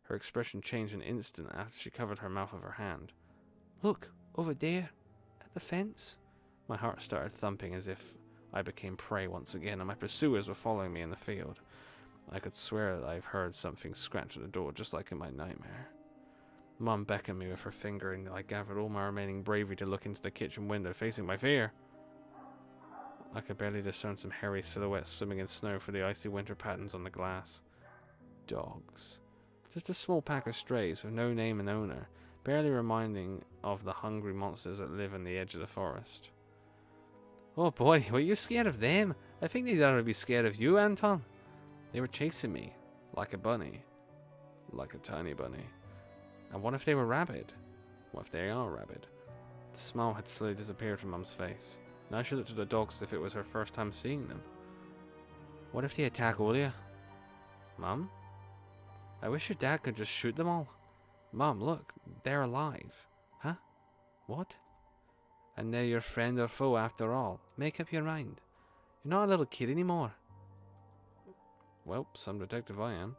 Her expression changed an instant after she covered her mouth with her hand. Look, over there, at the fence. My heart started thumping as if I became prey once again, and my pursuers were following me in the field. I could swear that I've heard something scratch at the door, just like in my nightmare. Mum beckoned me with her finger, and I gathered all my remaining bravery to look into the kitchen window, facing my fear. I could barely discern some hairy silhouettes swimming in snow for the icy winter patterns on the glass. Dogs. Just a small pack of strays with no name and owner, barely reminding of the hungry monsters that live on the edge of the forest. Oh boy, were you scared of them? I think they'd rather be scared of you, Anton. They were chasing me, like a bunny. Like a tiny bunny. And what if they were rabid? What if they are rabid? The smile had slowly disappeared from Mum's face. Now she looked at the dogs as if it was her first time seeing them. What if they attack Olia? Mum? I wish your dad could just shoot them all. Mum, look, they're alive. Huh? What? And they're your friend or foe after all. Make up your mind. You're not a little kid anymore. Well, some detective I am.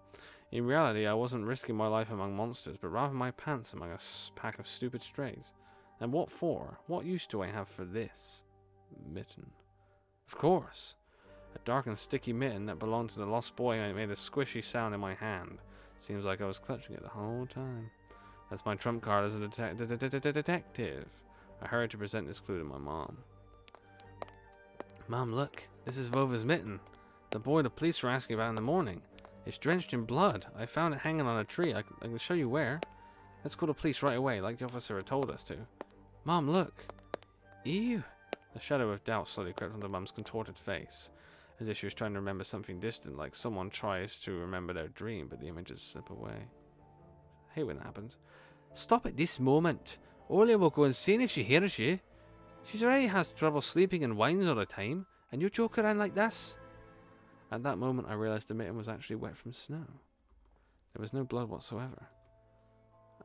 In reality, I wasn't risking my life among monsters, but rather my pants among a pack of stupid strays. And what for? What use do I have for this? Mitten. Of course. A dark and sticky mitten that belonged to the lost boy, and it made a squishy sound in my hand. Seems like I was clutching it the whole time. That's my trump card as a detective. I hurried to present this clue to my mom. Mom, look. This is Vova's mitten. The boy the police were asking about in the morning. It's drenched in blood. I found it hanging on a tree. I can show you where. Let's call the police right away, like the officer had told us to. Mom, look. Ew. A shadow of doubt slowly crept onto Mum's contorted face, as if she was trying to remember something distant, like someone tries to remember their dream, but the images slip away. I hate when that happens. Stop at this moment. Olia will go insane if she hears you. She already has trouble sleeping and whines all the time, and you joke around like this. At that moment, I realized the mitten was actually wet from snow. There was no blood whatsoever.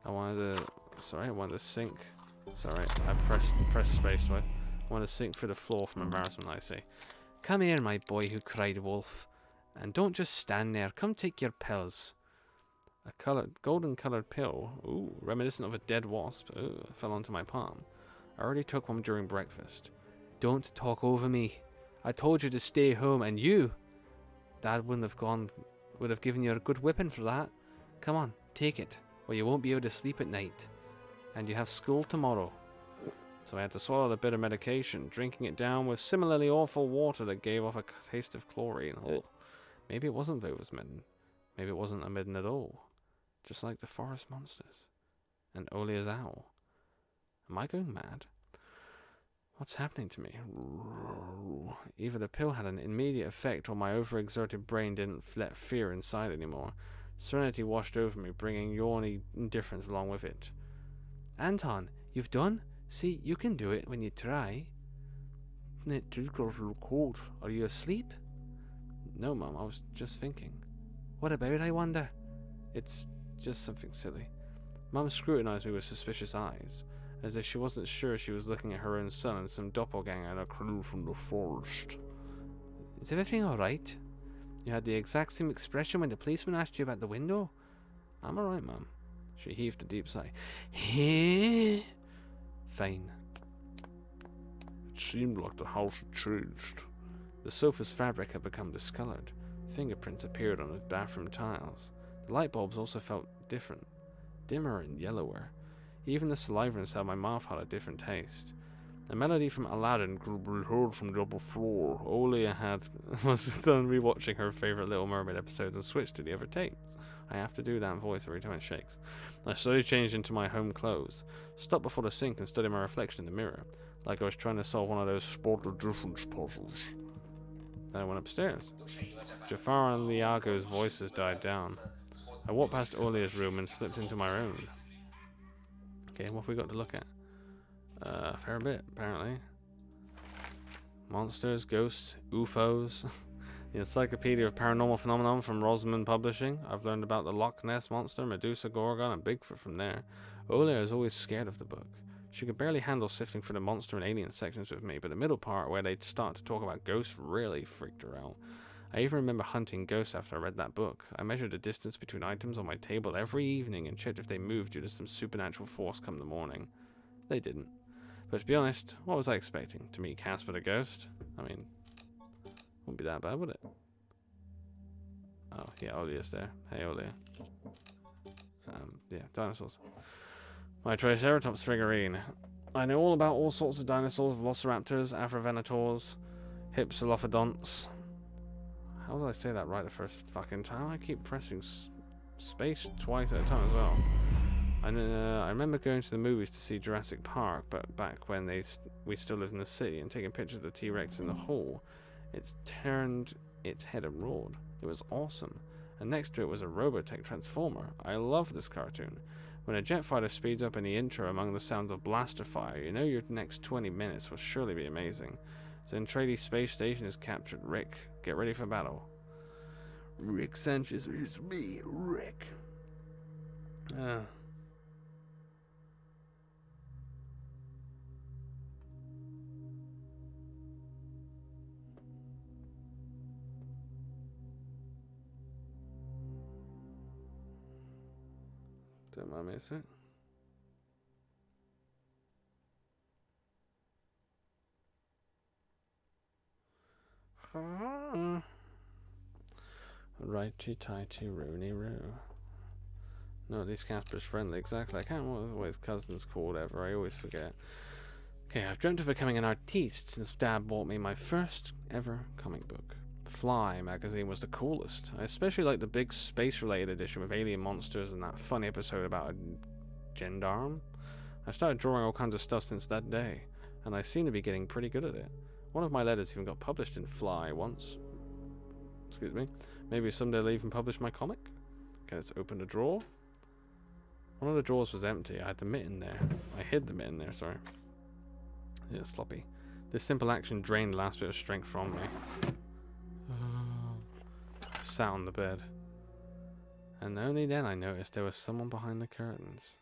I wanted to sink. Sorry, I pressed space twice. I wanted to sink through the floor from embarrassment, I see. Come here, my boy, who cried wolf. And don't just stand there. Come take your pills. A golden colored pill. Ooh, reminiscent of a dead wasp. Ooh, fell onto my palm. I already took one during breakfast. Don't talk over me. I told you to stay home, and you... Dad would have given you a good whipping for that. Come on, take it, or you won't be able to sleep at night. And you have school tomorrow. So I had to swallow the bitter medication, drinking it down with similarly awful water that gave off a taste of chlorine. Ugh. Maybe it wasn't Vova's midden. Maybe it wasn't a midden at all. Just like the forest monsters. And Olia's owl. Am I going mad? What's happening to me? Either the pill had an immediate effect or my overexerted brain didn't let fear inside anymore. Serenity washed over me, bringing yawny indifference along with it. Anton, you've done? See, you can do it when you try. It too close to the cold. Are you asleep? No, Mum, I was just thinking. What about, I wonder? It's just something silly. Mum scrutinized me with suspicious eyes, as if she wasn't sure she was looking at her own son and some doppelganger in a clue from the forest. Is everything alright? You had the exact same expression when the policeman asked you about the window? I'm alright, Mum. She heaved a deep sigh. Fine. It seemed like the house had changed. The sofa's fabric had become discolored. Fingerprints appeared on the bathroom tiles. The light bulbs also felt different, dimmer and yellower. Even the saliva inside my mouth had a different taste. A melody from Aladdin could be heard from the upper floor. Olia was done rewatching her favourite Little Mermaid episodes and switched to the other tapes. I have to do that voice every time it shakes. I slowly changed into my home clothes, stopped before the sink and studied my reflection in the mirror, like I was trying to solve one of those spot the difference puzzles. Then I went upstairs. Jafar and Liago's voices died down. I walked past Olia's room and slipped into my own. Okay, what have we got to look at? A fair bit, apparently. Monsters, ghosts, UFOs. The Encyclopedia of Paranormal Phenomenon from Rosamund Publishing. I've learned about the Loch Ness Monster, Medusa, Gorgon, and Bigfoot from there. Olia is always scared of the book. She could barely handle sifting through the monster and alien sections with me, but the middle part where they'd start to talk about ghosts really freaked her out. I even remember hunting ghosts after I read that book. I measured the distance between items on my table every evening and checked if they moved due to some supernatural force come the morning. They didn't. But to be honest, what was I expecting? To meet Casper the ghost? I mean, wouldn't be that bad, would it? Oh, yeah, Olia's there. Hey, Olia. Yeah, dinosaurs. My Triceratops figurine. I know all about all sorts of dinosaurs, velociraptors, afrovenators, hypsilophodonts. How do I say that right the first fucking time? I keep pressing space twice at a time as well. I remember going to the movies to see Jurassic Park, but back when we still lived in the city, and taking pictures of the T-Rex in the hall. It's turned its head and roared. It was awesome. And next to it was a Robotech Transformer. I love this cartoon. When a jet fighter speeds up in the intro among the sounds of blaster fire, you know your next 20 minutes will surely be amazing. Zentradi Space Station is captured. Rick, get ready for battle. Rick Sanchez is me, Rick. Don't mind me a sec. Righty-tighty, rooney-roo. No, at least Casper's friendly, exactly. I can't remember what his cousin's called ever, I always forget. Okay, I've dreamt of becoming an artiste since Dad bought me my first ever comic book. Fly magazine was the coolest. I especially liked the big space-related edition with alien monsters and that funny episode about a gendarme. I started drawing all kinds of stuff since that day, and I seem to be getting pretty good at it. One of my letters even got published in Fly once. Excuse me. Maybe someday they'll even publish my comic. Okay, let's open the drawer. One of the drawers was empty. I had the mitten there. I hid the mitten there, sorry. Yeah, sloppy. This simple action drained the last bit of strength from me. Sat on the bed. And only then I noticed there was someone behind the curtains.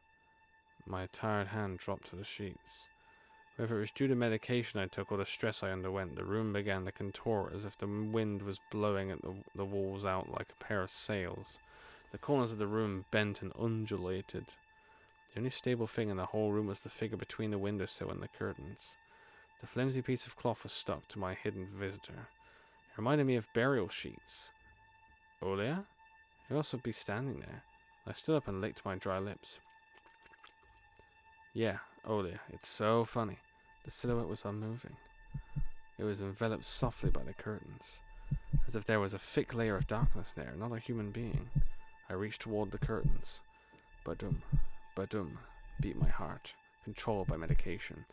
My tired hand dropped to the sheets. Whether it was due to medication I took or the stress I underwent, the room began to contort as if the wind was blowing at the walls out like a pair of sails. The corners of the room bent and undulated. The only stable thing in the whole room was the figure between the windowsill and the curtains. The flimsy piece of cloth was stuck to my hidden visitor. It reminded me of burial sheets. Olia? Who else would be standing there? I stood up and licked my dry lips. Yeah, Olia. It's so funny. The silhouette was unmoving. It was enveloped softly by the curtains, as if there was a thick layer of darkness there, not a human being. I reached toward the curtains. Badum, badum, beat my heart, controlled by medication.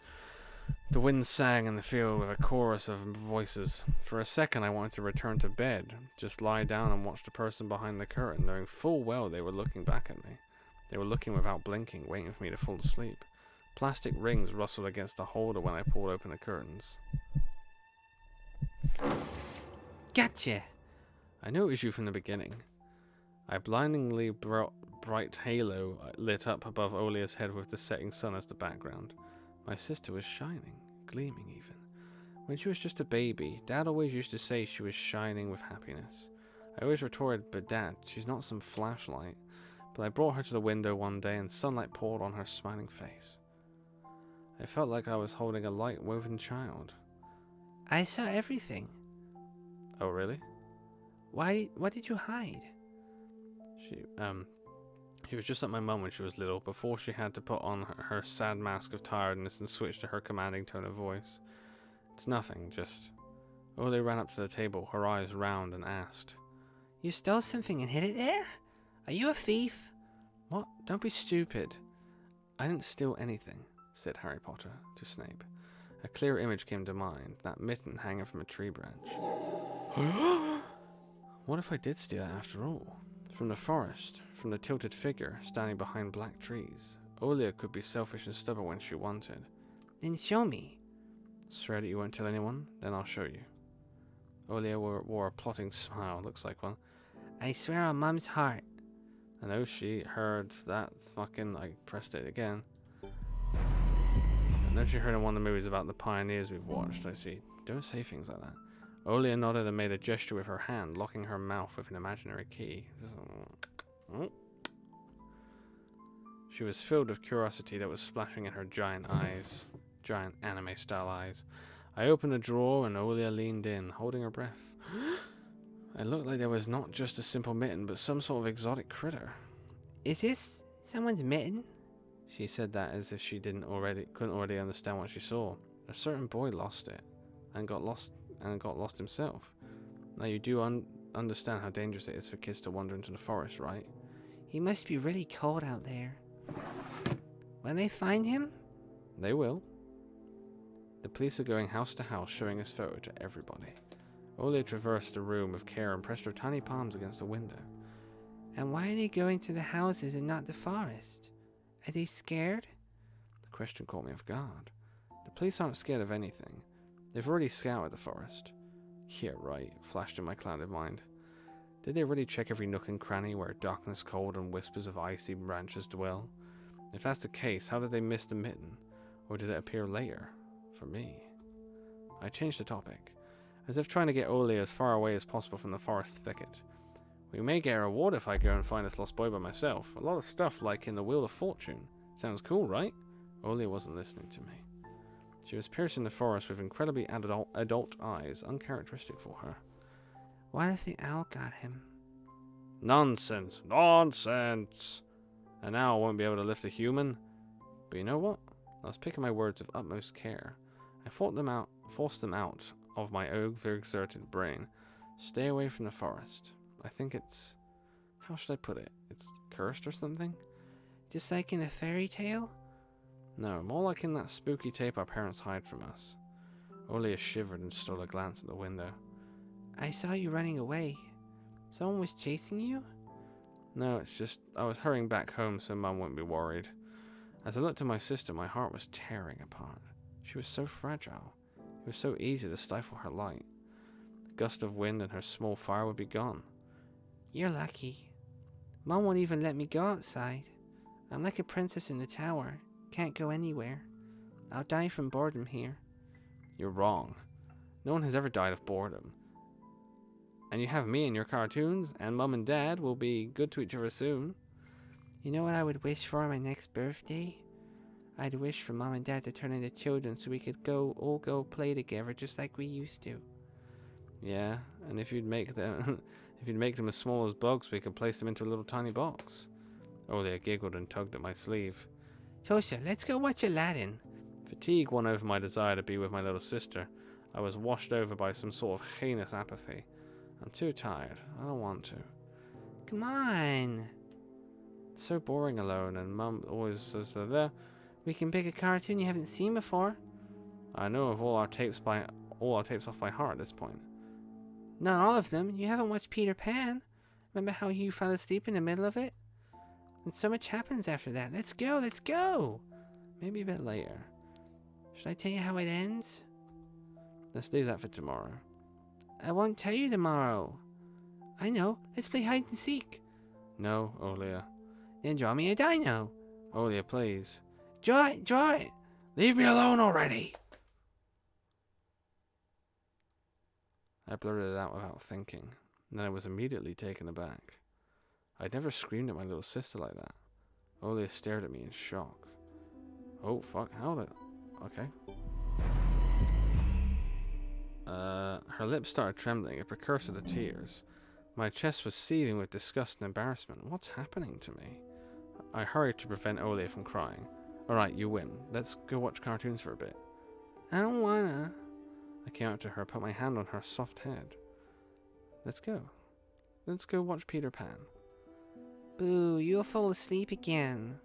The wind sang in the field with a chorus of voices. For a second I wanted to return to bed, just lie down and watch the person behind the curtain, knowing full well they were looking back at me. They were looking without blinking, waiting for me to fall asleep. Plastic rings rustled against the holder when I pulled open the curtains. Gotcha! I knew it was you from the beginning. A blindingly bright halo lit up above Olia's head with the setting sun as the background. My sister was shining, gleaming even. When she was just a baby, Dad always used to say she was shining with happiness. I always retorted, but Dad, she's not some flashlight. But I brought her to the window one day and sunlight poured on her smiling face. I felt like I was holding a light-woven child. I saw everything. Oh, really? What did you hide? She was just like my mum when she was little, before she had to put on her sad mask of tiredness and switch to her commanding tone of voice. It's nothing, just... Olia ran up to the table, her eyes round, and asked, You stole something and hid it there? Are you a thief? What? Don't be stupid. I didn't steal anything, said Harry Potter to Snape. A clear image came to mind, that mitten hanging from a tree branch. What if I did steal it after all? From the forest, from the tilted figure standing behind black trees. Olia could be selfish and stubborn when she wanted. Then show me. Swear that you won't tell anyone? Then I'll show you. Olia wore a plotting smile, looks like one. I swear on Mum's heart. I know she heard that fucking... I pressed it again. I know she heard in one of the movies about the pioneers we've watched, I see. Don't say things like that. Olia nodded and made a gesture with her hand, locking her mouth with an imaginary key. She was filled with curiosity that was splashing in her giant eyes. Giant anime-style eyes. I opened a drawer and Olia leaned in, holding her breath. It looked like there was not just a simple mitten, but some sort of exotic critter. Is this someone's mitten? She said that as if she couldn't already understand what she saw. A certain boy lost it, and got lost himself. Now you do understand how dangerous it is for kids to wander into the forest, right? He must be really cold out there. When they find him? They will. The police are going house to house, showing his photo to everybody. Olia traversed the room with care and pressed her tiny palms against the window. And why are they going to the houses and not the forest? Are they scared? The question caught me off guard. The police aren't scared of anything. They've already scoured the forest. Yeah, right, flashed in my clouded mind. Did they really check every nook and cranny where darkness cold and whispers of icy branches dwell? If that's the case, how did they miss the mitten? Or did it appear later? For me? I changed the topic, as if trying to get Olia as far away as possible from the forest thicket. We may get a reward if I go and find this lost boy by myself. A lot of stuff like in the Wheel of Fortune. Sounds cool, right? Olia wasn't listening to me. She was piercing the forest with incredibly adult eyes, uncharacteristic for her. What if the owl got him? Nonsense! Nonsense! And now I won't be able to lift a human? But you know what? I was picking my words with utmost care. I forced them out of my overexerted brain. Stay away from the forest. I think it's... How should I put it? It's cursed or something? Just like in a fairy tale? No, more like in that spooky tape our parents hide from us. Olia shivered and stole a glance at the window. I saw you running away. Someone was chasing you? No, it's just I was hurrying back home so Mum wouldn't be worried. As I looked at my sister, my heart was tearing apart. She was so fragile. It was so easy to stifle her light. A gust of wind and her small fire would be gone. You're lucky. Mom won't even let me go outside. I'm like a princess in the tower. Can't go anywhere. I'll die from boredom here. You're wrong. No one has ever died of boredom. And you have me and your cartoons, and Mum and Dad will be good to each other soon. You know what I would wish for on my next birthday? I'd wish for Mom and Dad to turn into children so we could all go play together just like we used to. Yeah, and if you'd make them as small as bugs, we could place them into a little tiny box. Olia giggled and tugged at my sleeve. Tosha, let's go watch Aladdin. Fatigue won over my desire to be with my little sister. I was washed over by some sort of heinous apathy. I'm too tired. I don't want to. Come on. It's so boring alone, and Mum always says that there. We can pick a cartoon you haven't seen before. I know of all our tapes off by heart at this point. Not all of them. You haven't watched Peter Pan. Remember how you fell asleep in the middle of it? And so much happens after that. Let's go, let's go. Maybe a bit later. Should I tell you how it ends? Let's leave that for tomorrow. I won't tell you tomorrow. I know. Let's play hide and seek. No, Olia. Then draw me a dino. Olia, please. Draw it. Leave me alone already. I blurted it out without thinking, and then I was immediately taken aback. I'd never screamed at my little sister like that. Olia stared at me in shock. Oh, fuck, how did... Okay. Her lips started trembling, a precursor to tears. My chest was seething with disgust and embarrassment. What's happening to me? I hurried to prevent Olia from crying. Alright, you win. Let's go watch cartoons for a bit. I don't wanna. I came up to her, put my hand on her soft head. Let's go. Let's go watch Peter Pan. Boo, you'll fall asleep again.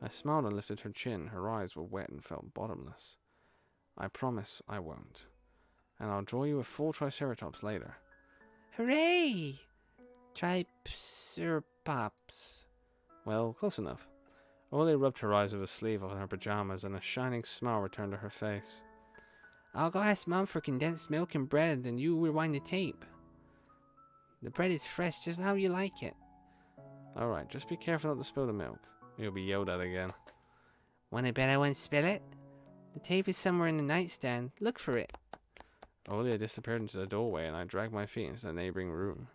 I smiled and lifted her chin. Her eyes were wet and felt bottomless. I promise I won't. And I'll draw you a full Triceratops later. Hooray! Triceratops. Well, close enough. Olia rubbed her eyes with a sleeve of her pajamas, and a shining smile returned to her face. I'll go ask Mom for condensed milk and bread, and you rewind the tape. The bread is fresh, just how you like it. Alright, just be careful not to spill the milk. You'll be yelled at again. Wanna bet I won't spill it? The tape is somewhere in the nightstand. Look for it. Olia disappeared into the doorway, and I dragged my feet into the neighboring room.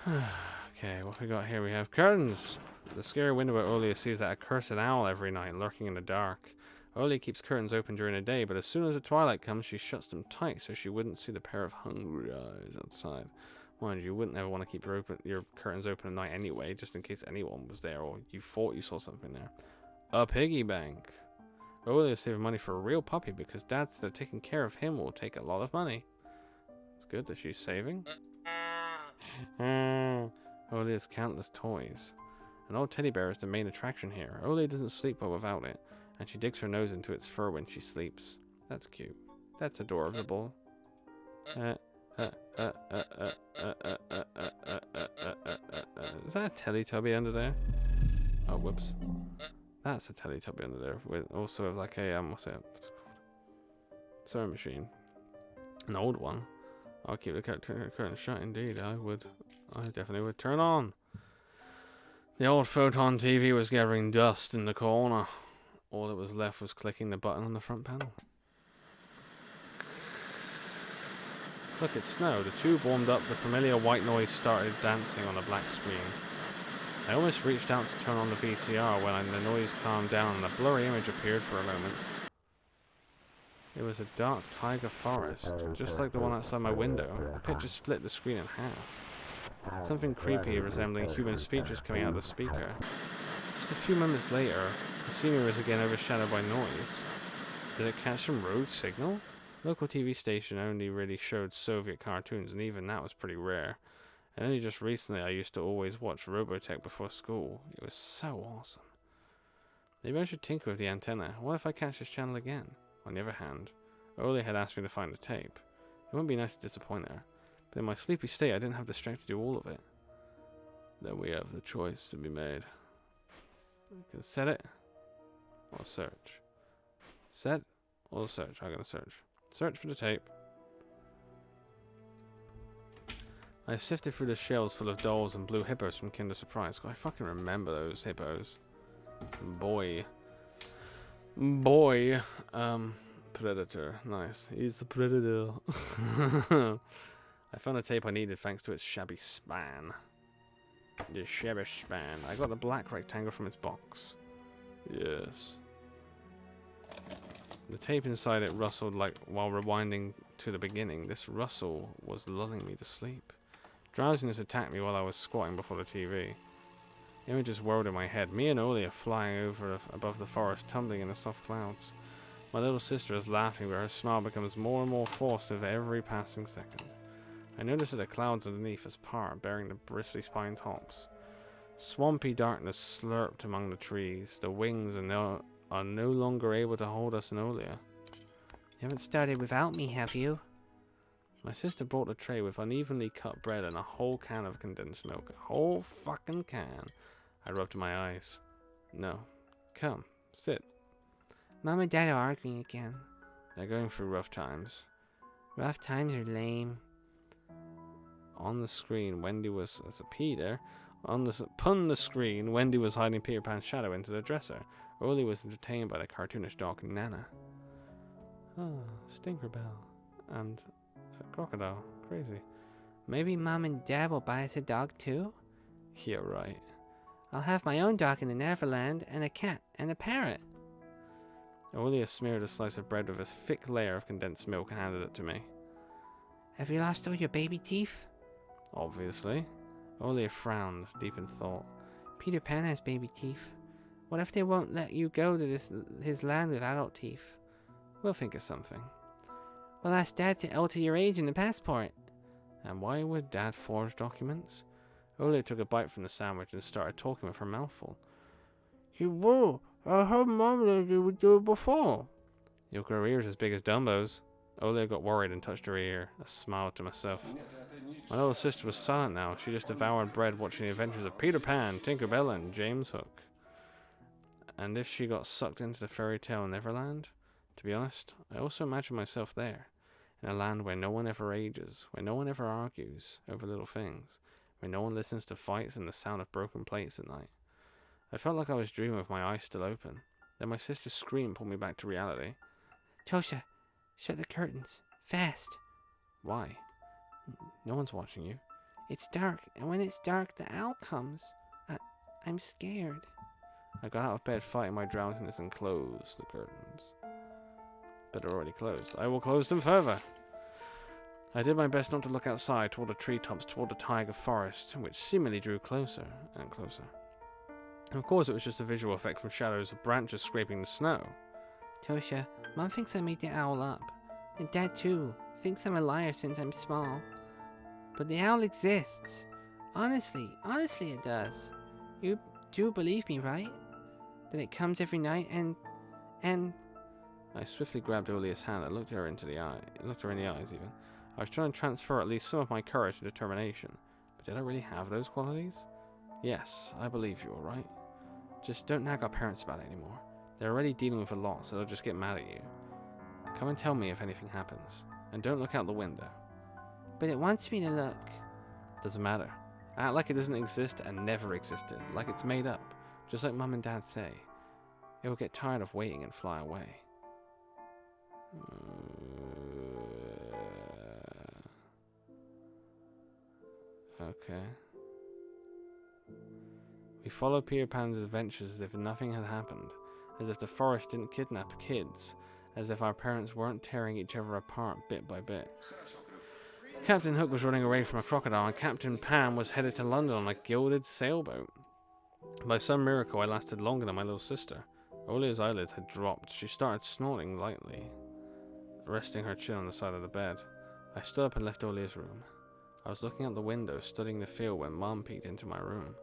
Okay, what we got here? We have curtains. The scary window where Olia sees that accursed owl every night lurking in the dark. Olia keeps curtains open during the day, but as soon as the twilight comes, she shuts them tight so she wouldn't see the pair of hungry eyes outside. Mind you, wouldn't ever want to keep your curtains open at night anyway, just in case anyone was there or you thought you saw something there. A piggy bank. Olia's saving money for a real puppy because Dad's that taking care of him will take a lot of money. It's good that she's saving. Olia's countless toys. An old teddy bear is the main attraction here. Olia doesn't sleep well without it, and she digs her nose into its fur when she sleeps. That's cute. That's adorable. Is that a Teletubby under there? Oh, whoops. That's a Teletubby under there. With also like a what's it called? Sewing machine. An old one. I'll keep the curtain shut. Indeed, I would. I definitely would turn on. The old photon TV was gathering dust in the corner. All that was left was clicking the button on the front panel. Look, it snowed. The tube warmed up. The familiar white noise started dancing on a black screen. I almost reached out to turn on the VCR when the noise calmed down and a blurry image appeared for a moment. It was a dark taiga forest, just like the one outside my window. The picture split the screen in half. Something creepy resembling human speech was coming out of the speaker. Just a few moments later, the scenery was again overshadowed by noise. Did it catch some road signal? Local TV station only really showed Soviet cartoons, and even that was pretty rare. And only just recently I used to always watch Robotech before school. It was so awesome. Maybe I should tinker with the antenna. What if I catch this channel again? On the other hand, Olia had asked me to find a tape. It wouldn't be nice to disappoint her, but in my sleepy state I didn't have the strength to do all of it. Then we have the choice to be made. We can set it or search. Set or search. I'm gonna search. Search for the tape. I sifted through the shelves full of dolls and blue hippos from Kinder Surprise. God, I fucking remember those hippos. Boy. Predator. Nice. He's the predator. I found a tape I needed thanks to its shabby span. The shabby span. I got a black rectangle from its box. Yes. The tape inside it rustled like while rewinding to the beginning. This rustle was lulling me to sleep. Drowsiness attacked me while I was squatting before the TV. Images whirled in my head. Me and Oli are flying over above the forest, tumbling in the soft clouds. My little sister is laughing, but her smile becomes more and more forced with every passing second. I notice that the clouds underneath us part, bearing the bristly spine tops. Swampy darkness slurped among the trees. The wings are no longer able to hold us in Olia. You haven't started without me, have you? My sister brought a tray with unevenly cut bread and a whole can of condensed milk. A whole fucking can. I rubbed my eyes. No. Come. Sit. Mom and Dad are arguing again. They're going through rough times. Rough times are lame. On the screen, Wendy was... As a Peter... Upon the screen, Wendy was hiding Peter Pan's shadow into the dresser. Oli was entertained by the cartoonish dog Nana. Oh, Stinkerbell. And a crocodile. Crazy. Maybe Mom and Dad will buy us a dog too? Yeah, right. I'll have my own dog in the Neverland, and a cat, and a parrot. Olia smeared a slice of bread with a thick layer of condensed milk and handed it to me. Have you lost all your baby teeth? Obviously. Olia frowned, deep in thought. Peter Pan has baby teeth. What if they won't let you go to his land with adult teeth? We'll think of something. We'll ask Dad to alter your age in the passport. And why would Dad forge documents? Olia took a bite from the sandwich and started talking with her mouth full. You will. I heard Mom that you would do it before. You've got ears as big as Dumbo's. Olia got worried and touched her ear. I smiled to myself. My little sister was silent now. She just devoured bread watching the adventures of Peter Pan, Tinkerbell, and James Hook. And if she got sucked into the fairy tale Neverland? To be honest, I also imagined myself there. In a land where no one ever ages, where no one ever argues over little things, where no one listens to fights and the sound of broken plates at night. I felt like I was dreaming with my eyes still open. Then my sister's scream pulled me back to reality. Tosha, shut the curtains. Fast. Why? No one's watching you. It's dark, and when it's dark, the owl comes. I'm scared. I got out of bed fighting my drowsiness and closed the curtains. But they're already closed. I will close them further. I did my best not to look outside toward the treetops, toward the tiger forest, which seemingly drew closer and closer. Of course, it was just a visual effect from shadows of branches scraping the snow. Tosha, Mom thinks I made the owl up. And Dad, too, thinks I'm a liar since I'm small. But the owl exists. Honestly it does. You do believe me, right? That it comes every night and... I swiftly grabbed Olia's hand and looked her in the eyes even. I was trying to transfer at least some of my courage and determination. But did I really have those qualities? Yes, I believe you, alright? Just don't nag our parents about it anymore. They're already dealing with a lot, so they'll just get mad at you. Come and tell me if anything happens. And don't look out the window. But it wants me to look. Doesn't matter. Act like it doesn't exist and never existed. Like it's made up. Just like Mum and Dad say. It will get tired of waiting and fly away. Okay. We followed Peter Pan's adventures as if nothing had happened. As if the forest didn't kidnap kids. As if our parents weren't tearing each other apart bit by bit. Captain Hook was running away from a crocodile and Captain Pan was headed to London on a gilded sailboat. By some miracle I lasted longer than my little sister. Olia's eyelids had dropped. She started snorting lightly, resting her chin on the side of the bed. I stood up and left Olia's room. I was looking out the window, studying the field when Mom peeked into my room.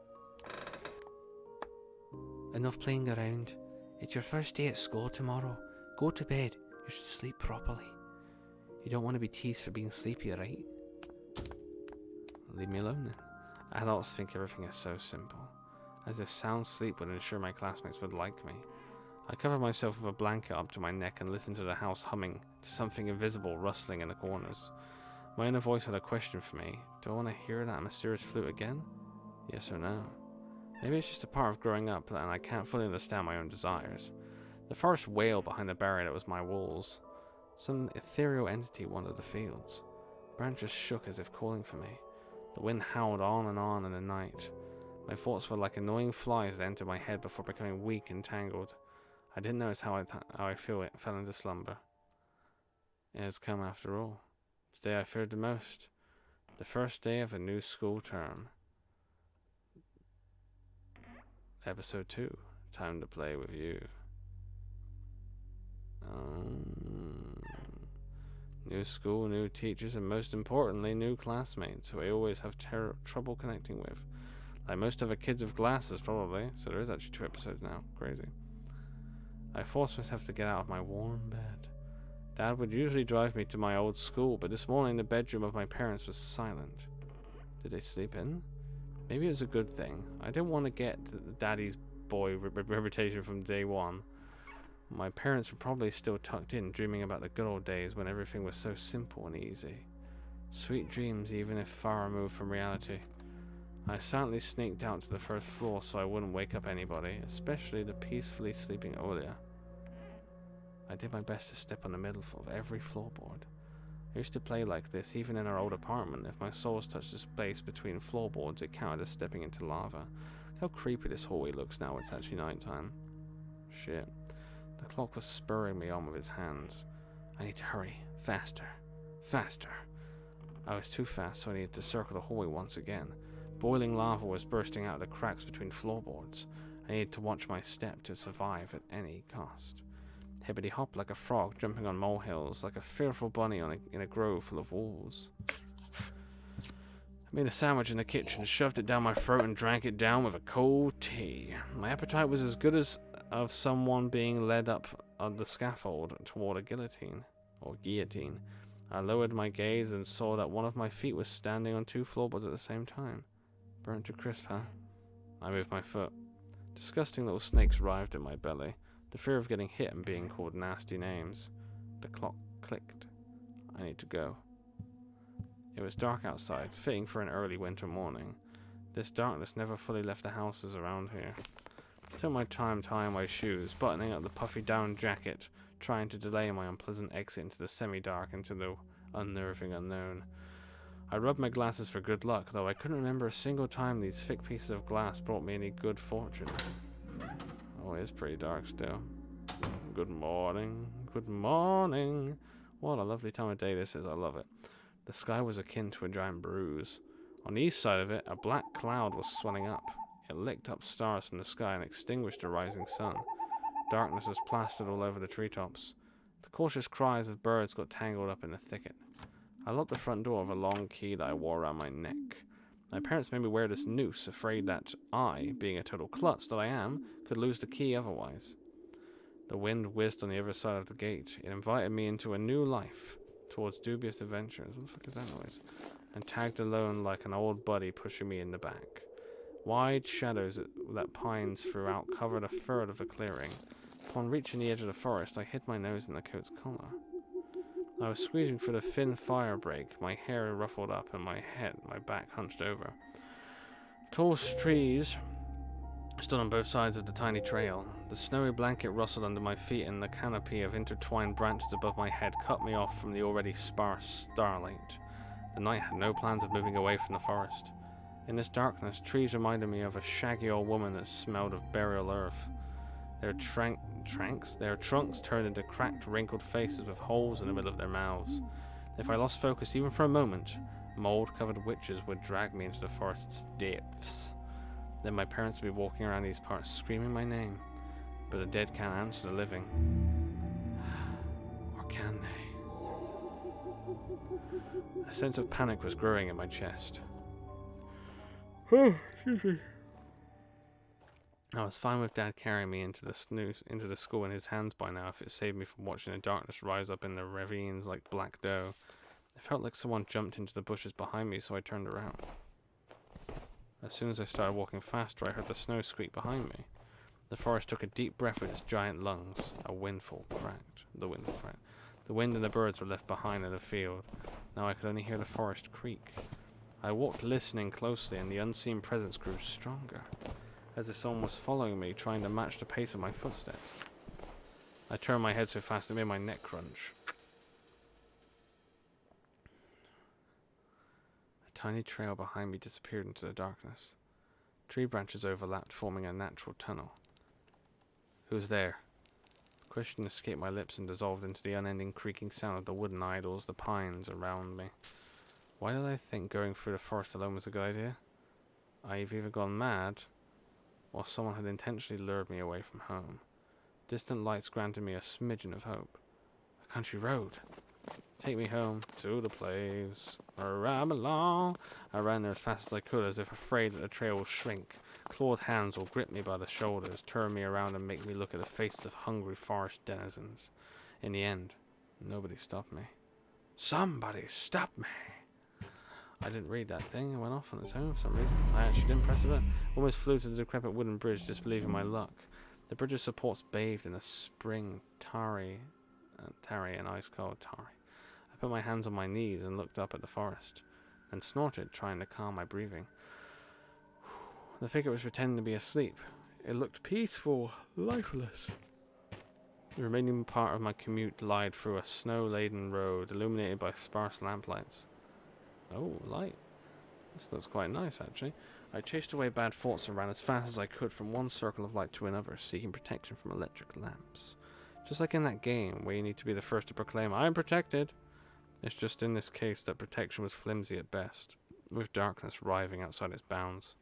Enough playing around. It's your first day at school tomorrow. Go to bed. You should sleep properly. You don't want to be teased for being sleepy, right? Leave me alone then. Adults think everything is so simple. As if sound sleep would ensure my classmates would like me. I covered myself with a blanket up to my neck and listened to the house humming, to something invisible rustling in the corners. My inner voice had a question for me. Do I want to hear that mysterious flute again? Yes or no? Maybe it's just a part of growing up and I can't fully understand my own desires. The forest wailed behind the barrier that was my walls. Some ethereal entity wandered the fields. Branches shook as if calling for me. The wind howled on in the night. My thoughts were like annoying flies that entered my head before becoming weak and tangled. I didn't notice how I fell into slumber. It has come after all. The day I feared the most. The first day of a new school term. Episode 2. Time to play with you. New school, new teachers, and most importantly, new classmates who I always have trouble connecting with. Like most other kids with glasses, probably. So there is actually 2 episodes now. Crazy. I forced myself to get out of my warm bed. Dad would usually drive me to my old school, but this morning the bedroom of my parents was silent. Did they sleep in? Maybe it was a good thing. I didn't want to get the daddy's boy reputation from day one. My parents were probably still tucked in, dreaming about the good old days when everything was so simple and easy. Sweet dreams, even if far removed from reality. I silently sneaked out to the first floor so I wouldn't wake up anybody, especially the peacefully sleeping Olia. I did my best to step on the middle of every floorboard. I used to play like this even in our old apartment. If my soles touched the space between floorboards, it counted as stepping into lava. How creepy this hallway looks now it's actually nighttime. Shit. The clock was spurring me on with his hands. I need to hurry. Faster. Faster. I was too fast, so I needed to circle the hallway once again. Boiling lava was bursting out of the cracks between floorboards. I needed to watch my step to survive at any cost. Hibbity hop like a frog jumping on molehills, like a fearful bunny in a grove full of wolves. I made a sandwich in the kitchen, shoved it down my throat, and drank it down with a cold tea. My appetite was as good as of someone being led up on the scaffold toward a guillotine. I lowered my gaze and saw that one of my feet was standing on 2 floorboards at the same time. Burnt to crisp, huh? I moved my foot. Disgusting little snakes writhed in my belly. The fear of getting hit and being called nasty names. The clock clicked. I need to go. It was dark outside, fitting for an early winter morning. This darkness never fully left the houses around here. I took my time tying my shoes, buttoning up the puffy down jacket, trying to delay my unpleasant exit into the semi-dark, into the unnerving unknown. I rubbed my glasses for good luck, though I couldn't remember a single time these thick pieces of glass brought me any good fortune. Oh, it is pretty dark still. Good morning. Good morning. What a lovely time of day this is. I love it. The sky was akin to a giant bruise. On the east side of it, a black cloud was swelling up. It licked up stars from the sky and extinguished the rising sun. Darkness was plastered all over the treetops. The cautious cries of birds got tangled up in the thicket. I locked the front door with a long key that I wore around my neck. My parents made me wear this noose, afraid that I, being a total klutz that I am, could lose the key otherwise. The wind whizzed on the other side of the gate. It invited me into a new life, towards dubious adventures. What the fuck is that noise? And tagged alone like an old buddy pushing me in the back. Wide shadows that pines throughout covered a third of the clearing. Upon reaching the edge of the forest, I hid my nose in the coat's collar. I was squeezing through the thin fire break, my hair ruffled up and my back hunched over. Tall trees stood on both sides of the tiny trail. The snowy blanket rustled under my feet, and the canopy of intertwined branches above my head cut me off from the already sparse starlight. The night had no plans of moving away from the forest. In this darkness, trees reminded me of a shaggy old woman that smelled of burial earth. Their trunks turned into cracked, wrinkled faces with holes in the middle of their mouths. If I lost focus even for a moment, mold-covered witches would drag me into the forest's depths. Then my parents would be walking around these parts screaming my name. But the dead can't answer the living. Or can they? A sense of panic was growing in my chest. Oh, excuse me. I was fine with Dad carrying me into the school in his hands by now, if it saved me from watching the darkness rise up in the ravines like black dough. It felt like someone jumped into the bushes behind me, so I turned around. As soon as I started walking faster, I heard the snow squeak behind me. The forest took a deep breath with its giant lungs. The wind cracked. The wind and the birds were left behind in the field. Now I could only hear the forest creak. I walked listening closely, and the unseen presence grew stronger. as if someone was following me, trying to match the pace of my footsteps. I turned my head so fast it made my neck crunch. A tiny trail behind me disappeared into the darkness. Tree branches overlapped, forming a natural tunnel. Who's there? The question escaped my lips and dissolved into the unending creaking sound of the wooden idols, the pines around me. Why did I think going through the forest alone was a good idea? I've either gone mad, or someone had intentionally lured me away from home. Distant lights granted me a smidgen of hope. A country road. Take me home to the place where I belong. I ran there as fast as I could, as if afraid that the trail will shrink. Clawed hands will grip me by the shoulders, turn me around and make me look at the faces of hungry forest denizens. In the end, nobody stopped me. Somebody stop me! I didn't read that thing. It went off on its own for some reason. I actually didn't press it. Almost flew to the decrepit wooden bridge, disbelieving my luck. The bridge's supports bathed in a spring tarry and ice-cold tarry. I put my hands on my knees and looked up at the forest, and snorted, trying to calm my breathing. The figure was pretending to be asleep. It looked peaceful, lifeless. The remaining part of my commute lied through a snow-laden road, illuminated by sparse lamplights. Oh, light. This looks quite nice, actually. I chased away bad thoughts and ran as fast as I could from one circle of light to another, seeking protection from electric lamps. Just like in that game, where you need to be the first to proclaim, "I'm protected!" It's just in this case that protection was flimsy at best, with darkness writhing outside its bounds.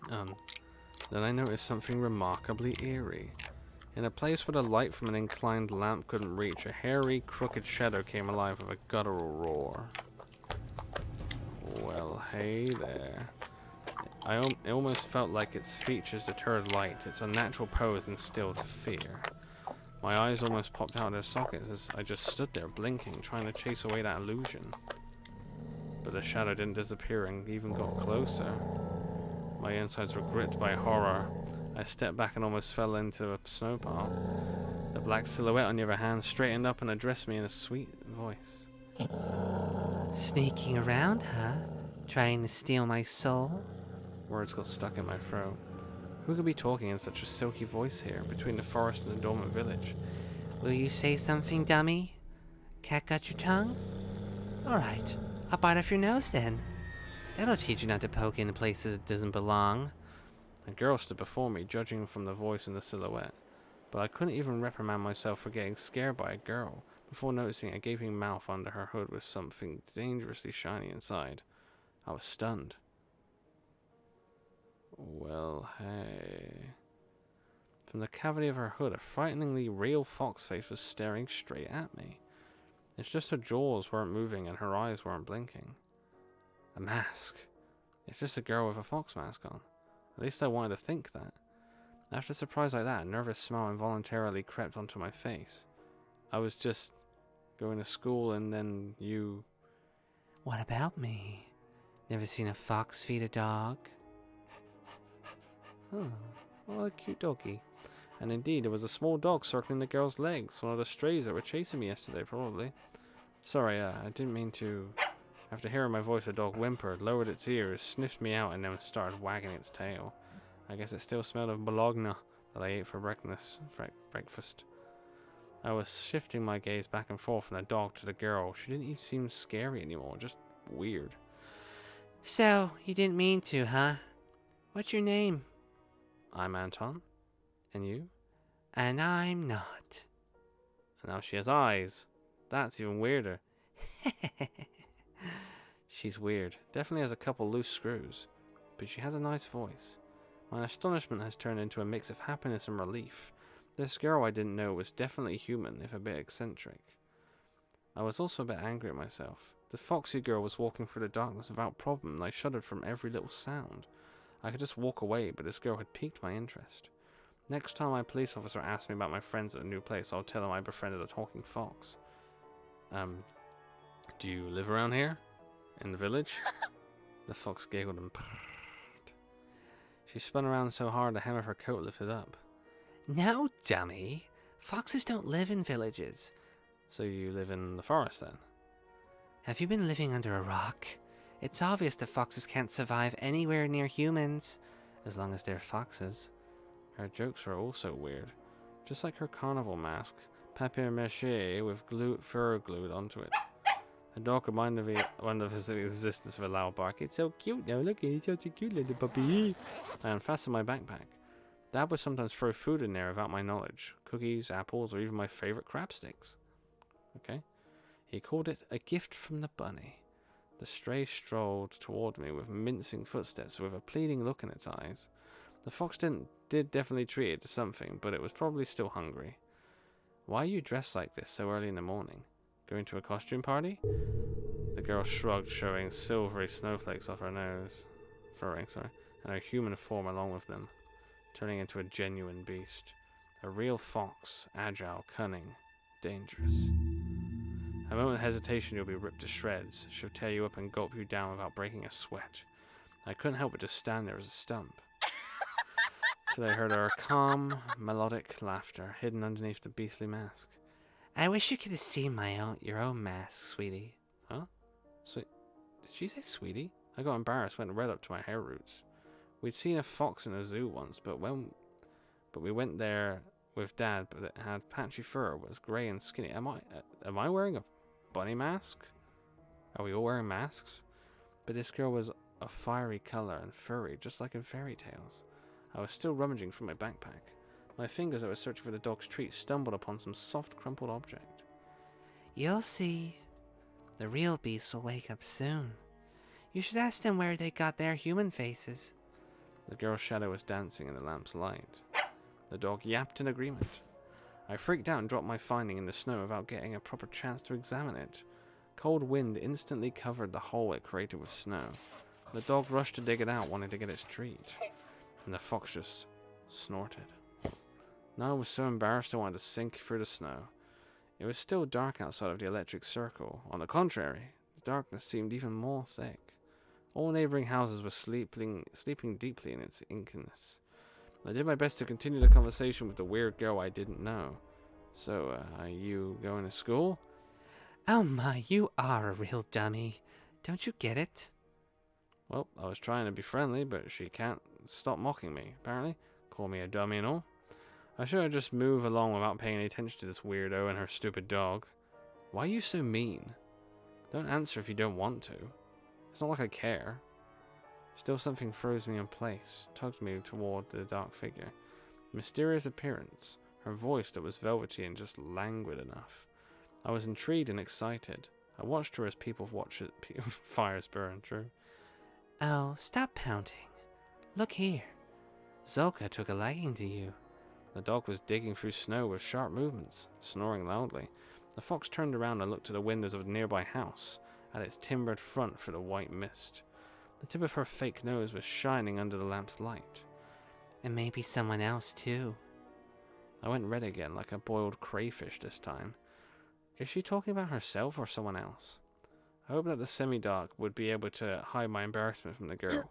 Then I noticed something remarkably eerie. In a place where the light from an inclined lamp couldn't reach, a hairy, crooked shadow came alive with a guttural roar. Well, hey there. It almost felt like its features deterred light, its unnatural pose instilled fear. My eyes almost popped out of their sockets as I just stood there blinking, trying to chase away that illusion. But the shadow didn't disappear and even got closer. My insides were gripped by horror. I stepped back and almost fell into a snow pile. The black silhouette, on the other hand, straightened up and addressed me in a sweet voice. Sneaking around, huh? Trying to steal my soul? Words got stuck in my throat. Who could be talking in such a silky voice here, between the forest and the dormant village? Will you say something, dummy? Cat got your tongue? Alright, I'll bite off your nose then. That'll teach you not to poke into places it doesn't belong. A girl stood before me, judging from the voice and the silhouette. But I couldn't even reprimand myself for getting scared by a girl, before noticing a gaping mouth under her hood with something dangerously shiny inside. I was stunned. Well, hey. From the cavity of her hood, a frighteningly real fox face was staring straight at me. It's just her jaws weren't moving and her eyes weren't blinking. A mask. It's just a girl with a fox mask on. At least I wanted to think that. After a surprise like that, a nervous smile involuntarily crept onto my face. I was just going to school and then you... What about me? Never seen a fox feed a dog? Oh, what a cute doggy. And indeed, there was a small dog circling the girl's legs, one of the strays that were chasing me yesterday, probably. Sorry, I didn't mean to... After hearing my voice, the dog whimpered, lowered its ears, sniffed me out, and then started wagging its tail. I guess it still smelled of bologna that I ate for breakfast. I was shifting my gaze back and forth from the dog to the girl. She didn't even seem scary anymore, just weird. So, you didn't mean to, huh? What's your name? I'm Anton. And you? And I'm not. And now she has eyes. That's even weirder. She's weird. Definitely has a couple loose screws. But she has a nice voice. My astonishment has turned into a mix of happiness and relief. This girl I didn't know was definitely human, if a bit eccentric. I was also a bit angry at myself. The foxy girl was walking through the darkness without problem, and I shuddered from every little sound. I could just walk away, but this girl had piqued my interest. Next time my police officer asks me about my friends at a new place, I'll tell him I befriended a talking fox. Do you live around here? In the village? The fox giggled and purred. She spun around so hard the hem of her coat lifted up. No, dummy. Foxes don't live in villages. So you live in the forest then? Have you been living under a rock? It's obvious the foxes can't survive anywhere near humans, as long as they're foxes. Her jokes were also weird. Just like her carnival mask, papier-mâché with fur glued onto it. The dog reminded me of the existence of a loud bark. It's so cute now, look, it's such a cute little puppy. I unfastened my backpack. Dad would sometimes throw food in there without my knowledge. Cookies, apples, or even my favorite crab sticks. Okay. He called it a gift from the bunny. The stray strolled toward me with mincing footsteps with a pleading look in its eyes. The fox did definitely treat it to something, but it was probably still hungry. Why are you dressed like this so early in the morning? Going to a costume party? The girl shrugged, showing silvery snowflakes off her nose. Furring, sorry. And her human form along with them, turning into a genuine beast. A real fox, agile, cunning, dangerous. A moment's hesitation, you'll be ripped to shreds. She'll tear you up and gulp you down without breaking a sweat. I couldn't help but just stand there as a stump. Till I heard her calm, melodic laughter hidden underneath the beastly mask. I wish you could have seen your own mask, sweetie. Huh? Did she say sweetie? I got embarrassed, went right up to my hair roots. We'd seen a fox in a zoo once, but we went there with Dad, but it had patchy fur, was grey and skinny. Am I wearing a bunny mask? Are we all wearing masks? But this girl was a fiery colour and furry, just like in fairy tales. I was still rummaging through my backpack. My fingers that were searching for the dog's treat stumbled upon some soft, crumpled object. You'll see. The real beasts will wake up soon. You should ask them where they got their human faces. The girl's shadow was dancing in the lamp's light. The dog yapped in agreement. I freaked out and dropped my finding in the snow without getting a proper chance to examine it. Cold wind instantly covered the hole it created with snow. The dog rushed to dig it out, wanting to get its treat. And the fox just snorted. Now I was so embarrassed I wanted to sink through the snow. It was still dark outside of the electric circle. On the contrary, the darkness seemed even more thick. All neighboring houses were sleeping deeply in its inkiness. I did my best to continue the conversation with the weird girl I didn't know. So, are you going to school? Oh my, you are a real dummy. Don't you get it? Well, I was trying to be friendly, but she can't stop mocking me, apparently. Call me a dummy and all. I should just move along without paying any attention to this weirdo and her stupid dog. Why are you so mean? Don't answer if you don't want to. It's not like I care. Still something froze me in place, tugged me toward the dark figure. Mysterious appearance, her voice that was velvety and just languid enough. I was intrigued and excited. I watched her as people watch fires burn, true. Oh, stop pouting. Look here. Zolka took a liking to you. The dog was digging through snow with sharp movements, snoring loudly. The fox turned around and looked to the windows of a nearby house, at its timbered front through the white mist. The tip of her fake nose was shining under the lamp's light. And maybe someone else, too. I went red again, like a boiled crayfish this time. Is she talking about herself or someone else? I hoped that the semi-dark would be able to hide my embarrassment from the girl.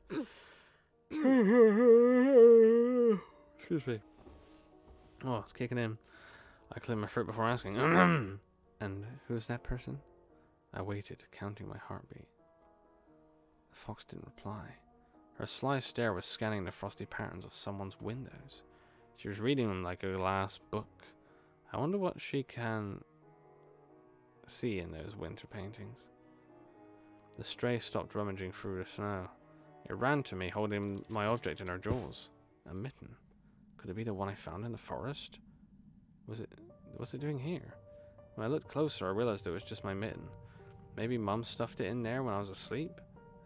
Excuse me. Oh, it's kicking in. I cleared my throat before asking. And who's that person? I waited, counting my heartbeat. The fox didn't reply. Her sly stare was scanning the frosty patterns of someone's windows. She was reading them like a glass book. I wonder what she can see in those winter paintings. The stray stopped rummaging through the snow. It ran to me, holding my object in her jaws. A mitten. Could it be the one I found in the forest? What's it doing here? When I looked closer, I realized it was just my mitten. Maybe Mum stuffed it in there when I was asleep?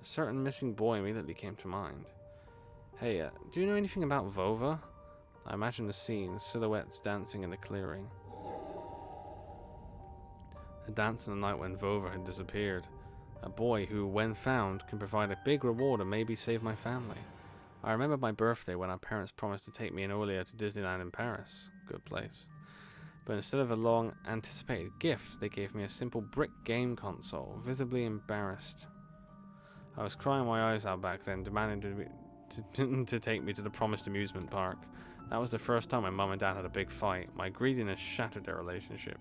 A certain missing boy immediately came to mind. Hey, do you know anything about Vova? I imagined the scene, silhouettes dancing in the clearing. A dance in the night when Vova had disappeared. A boy who, when found, can provide a big reward and maybe save my family. I remember my birthday when our parents promised to take me and Olia to Disneyland in Paris. Good place. But instead of a long-anticipated gift, they gave me a simple brick game console, visibly embarrassed. I was crying my eyes out back then, demanding to take me to the promised amusement park. That was the first time my mum and dad had a big fight. My greediness shattered their relationship.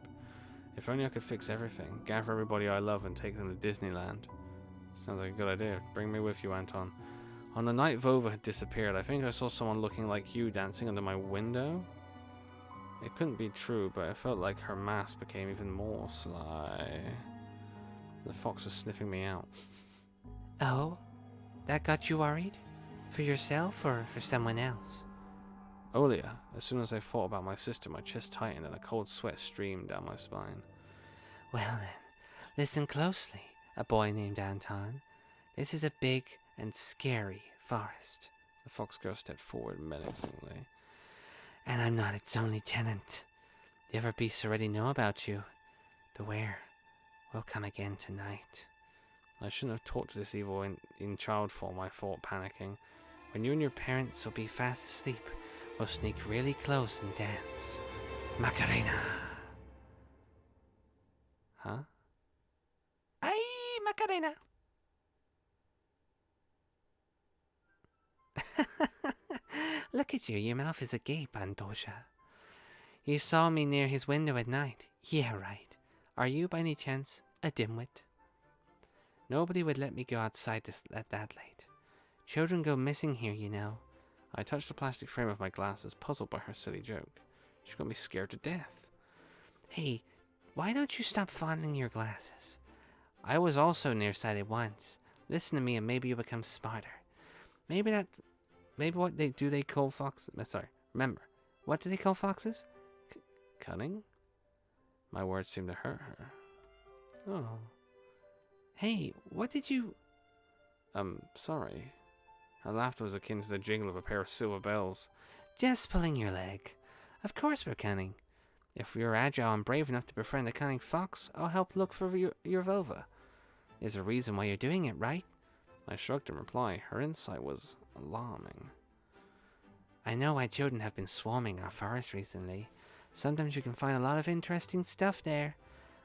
If only I could fix everything, gather everybody I love and take them to Disneyland. Sounds like a good idea. Bring me with you, Anton. On the night Vova had disappeared, I think I saw someone looking like you dancing under my window. It couldn't be true, but it felt like her mask became even more sly. The fox was sniffing me out. Oh? That got you worried? For yourself or for someone else? Olia, as soon as I thought about my sister, my chest tightened and a cold sweat streamed down my spine. Well then, listen closely, a boy named Anton. This is a big and scary forest. The fox girl stepped forward menacingly. And I'm not its only tenant. The other beasts already know about you. Beware, we'll come again tonight. I shouldn't have talked to this evil in child form, I thought, panicking. When you and your parents will be fast asleep, we'll sneak really close and dance. Macarena. Huh? Ay, Macarena. Look at you, your mouth is agape, Antosha. You saw me near his window at night. Yeah, right. Are you, by any chance, a dimwit? Nobody would let me go outside at that late. Children go missing here, you know. I touched the plastic frame of my glasses, puzzled by her silly joke. She got me scared to death. Hey, why don't you stop fondling your glasses? I was also nearsighted once. Listen to me and maybe you'll become smarter. Maybe what they call foxes? Sorry, remember, what do they call foxes? Cunning? My words seemed to hurt her. Oh. Hey, what did you... Sorry. Her laughter was akin to the jingle of a pair of silver bells. Just pulling your leg. Of course we're cunning. If you're agile and brave enough to befriend a cunning fox, I'll help look for your Vova. There's a reason why you're doing it, right? I shrugged in reply. Her insight was alarming. I know why children have been swarming our forest recently. Sometimes you can find a lot of interesting stuff there.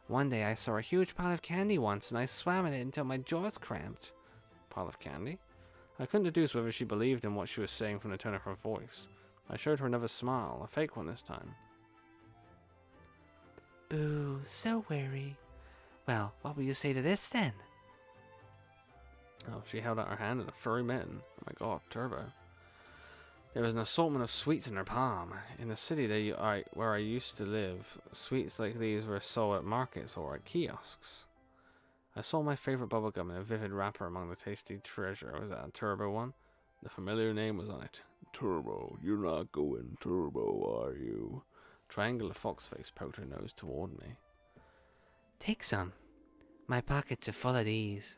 One day I saw a huge pile of candy once and I swam in it until my jaws cramped. Pile of candy? I couldn't deduce whether she believed in what she was saying from the tone of her voice. I showed her another smile, a fake one this time. Boo, so wary. Well, what will you say to this then? Oh, she held out her hand in a furry mitten. Oh my god, Turbo. There was an assortment of sweets in her palm. In the city where I used to live, sweets like these were sold at markets or at kiosks. I saw my favorite bubblegum in a vivid wrapper among the tasty treasure. Was that a Turbo one? The familiar name was on it. Turbo, you're not going turbo, are you? Triangular fox face poked her nose toward me. Take some. My pockets are full of these.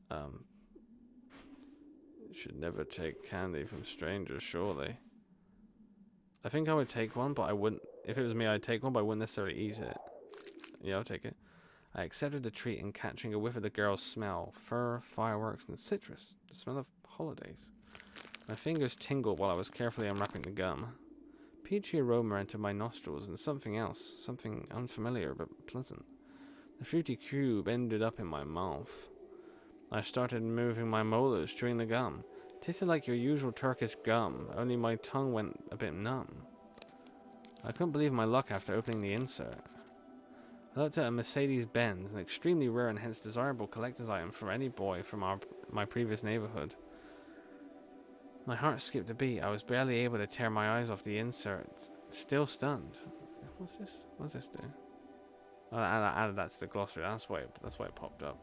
You should never take candy from strangers, surely. I think I would take one, but I wouldn't. If it was me, I'd take one, but I wouldn't necessarily eat it. Yeah, I'll take it. I accepted the treat and catching a whiff of the girl's smell. Fur, fireworks, and citrus. The smell of holidays. My fingers tingled while I was carefully unwrapping the gum. Peachy aroma entered my nostrils and something else. Something unfamiliar but pleasant. The fruity cube ended up in my mouth. I started moving my molars, chewing the gum. It tasted like your usual Turkish gum, only my tongue went a bit numb. I couldn't believe my luck after opening the insert. I looked at a Mercedes-Benz, an extremely rare and hence desirable collector's item for any boy from my previous neighborhood. My heart skipped a beat. I was barely able to tear my eyes off the insert, still stunned. What's this? What's this do? Oh, I added that to the glossary. That's why it popped up.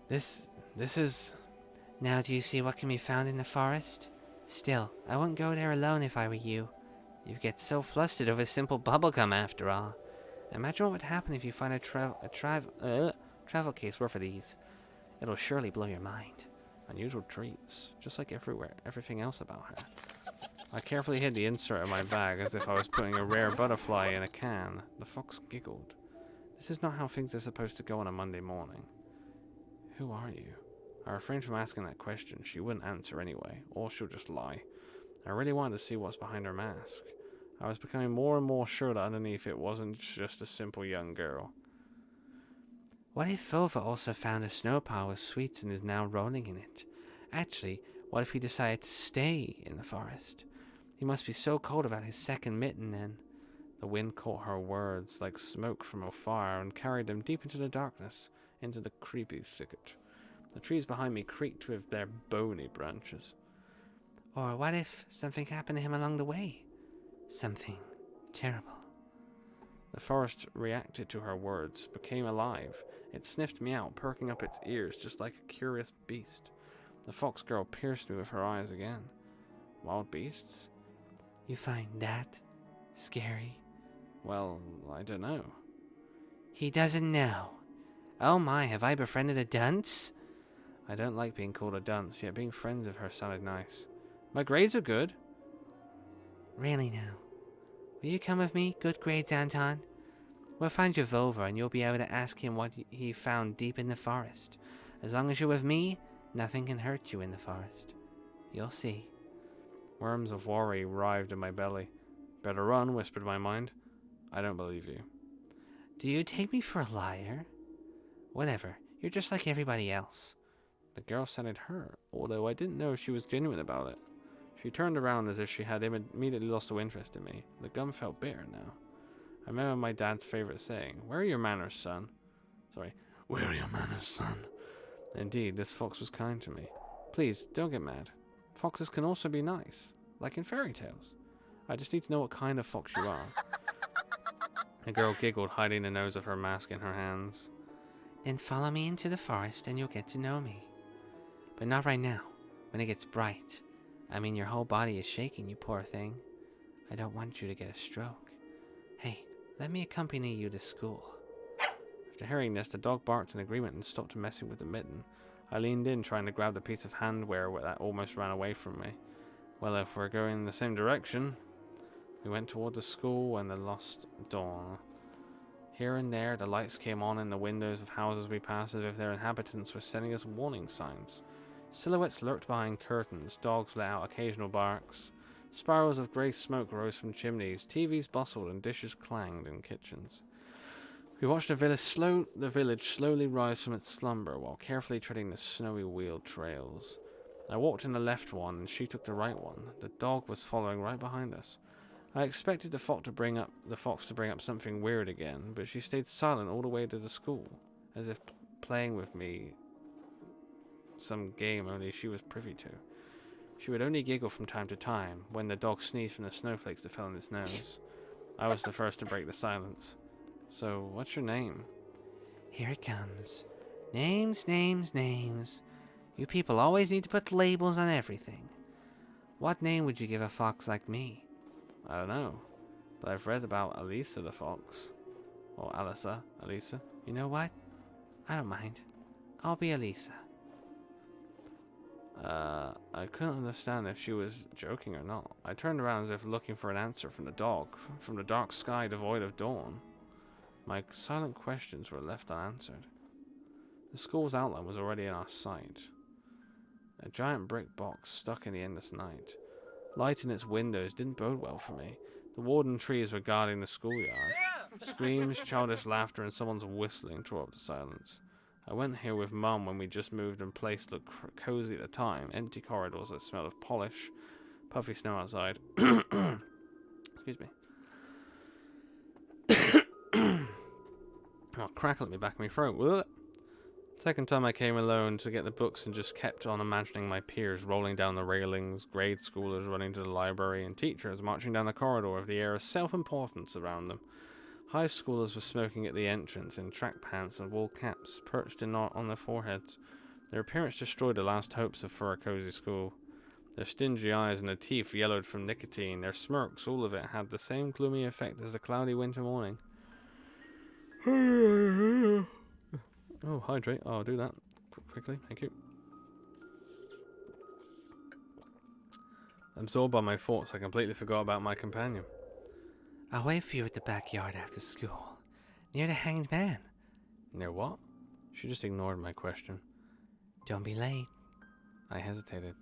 This is... Now do you see what can be found in the forest? Still, I wouldn't go there alone if I were you. You get so flustered over simple bubblegum after all. Imagine what would happen if you find a travel case worth of these. It'll surely blow your mind. Unusual treats, just like everything else about her. I carefully hid the insert in my bag as if I was putting a rare butterfly in a can. The fox giggled. This is not how things are supposed to go on a Monday morning. Who are you? I refrained from asking that question. She wouldn't answer anyway, or she'll just lie. I really wanted to see what's behind her mask. I was becoming more and more sure that underneath it wasn't just a simple young girl. What if Vova also found a snow pile with sweets and is now rolling in it? Actually, what if he decided to stay in the forest? He must be so cold about his second mitten then. The wind caught her words like smoke from a fire and carried them deep into the darkness, into the creepy thicket. The trees behind me creaked with their bony branches. Or what if something happened to him along the way? Something terrible. The forest reacted to her words, became alive. It sniffed me out, perking up its ears just like a curious beast. The fox girl pierced me with her eyes again. Wild beasts? You find that scary? Well, I don't know. He doesn't know. Oh my, have I befriended a dunce? I don't like being called a dunce, yet being friends with her sounded nice. My grades are good. Really now? Will you come with me? Good grades, Anton? We'll find your Volva and you'll be able to ask him what he found deep in the forest. As long as you're with me, nothing can hurt you in the forest. You'll see. Worms of worry writhed in my belly. Better run, whispered my mind. I don't believe you. Do you take me for a liar? Whatever, you're just like everybody else. The girl sounded hurt, although I didn't know if she was genuine about it. She turned around as if she had immediately lost all interest in me. The gum felt bitter now. I remember my dad's favorite saying, "Where are your manners, son?" Where are your manners, son? Indeed, this fox was kind to me. Please, don't get mad. Foxes can also be nice, like in fairy tales. I just need to know what kind of fox you are. The girl giggled, hiding the nose of her mask in her hands. Then follow me into the forest and you'll get to know me. But not right now, when it gets bright. I mean, your whole body is shaking, you poor thing. I don't want you to get a stroke. Hey, let me accompany you to school. After hearing this, the dog barked in agreement and stopped messing with the mitten. I leaned in, trying to grab the piece of handwear that almost ran away from me. Well, if we're going in the same direction... We went toward the school and the lost dawn. Here and there, the lights came on in the windows of houses we passed as if their inhabitants were sending us warning signs. Silhouettes lurked behind curtains, dogs let out occasional barks. Spirals of grey smoke rose from chimneys, TVs bustled and dishes clanged in kitchens. We watched the village slowly rise from its slumber while carefully treading the snowy wheeled trails. I walked in the left one and she took the right one. The dog was following right behind us. I expected the fox to bring up something weird again, but she stayed silent all the way to the school, as if playing with me some game only she was privy to. She would only giggle from time to time when the dog sneezed from the snowflakes that fell on its nose. I was the first to break the silence. So, what's your name? Here it comes. Names, names, names. You people always need to put labels on everything. What name would you give a fox like me? I don't know, but I've read about Elisa the fox. Or Elisa. You know what? I don't mind. I'll be Elisa. I couldn't understand if she was joking or not. I turned around as if looking for an answer from the dog, from the dark sky devoid of dawn. My silent questions were left unanswered. The school's outline was already in our sight. A giant brick box stuck in the endless night. Light in its windows didn't bode well for me. The warden trees were guarding the schoolyard. Screams, childish laughter, and someone's whistling tore up the silence. I went here with Mum when we just moved and place looked cozy at the time. Empty corridors that smelled of polish. Puffy snow outside. Excuse me. Oh, crackle at me back of my throat. What? Second time I came alone to get the books and just kept on imagining my peers rolling down the railings, grade schoolers running to the library, and teachers marching down the corridor with the air of self-importance around them. High schoolers were smoking at the entrance in track pants and wool caps perched on their foreheads. Their appearance destroyed the last hopes for a cozy school. Their stingy eyes and their teeth yellowed from nicotine. Their smirks, all of it, had the same gloomy effect as a cloudy winter morning. Oh, hydrate. Oh, I'll do that quickly. Thank you. Absorbed by my thoughts, I completely forgot about my companion. I'll wait for you at the backyard after school, near the Hanged Man. Near what? She just ignored my question. Don't be late. I hesitated.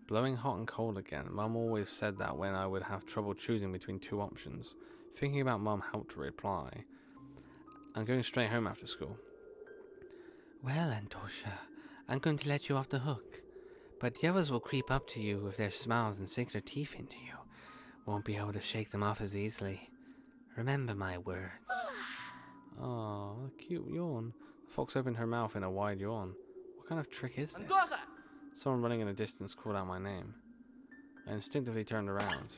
Blowing hot and cold again. Mum always said that when I would have trouble choosing between two options. Thinking about Mum helped to reply. I'm going straight home after school. Well, Antosha, I'm going to let you off the hook. But the others will creep up to you with their smiles and sink their teeth into you. Won't be able to shake them off as easily. Remember my words. Oh, a cute yawn. The fox opened her mouth in a wide yawn. What kind of trick is this? Someone running in the distance called out my name. I instinctively turned around.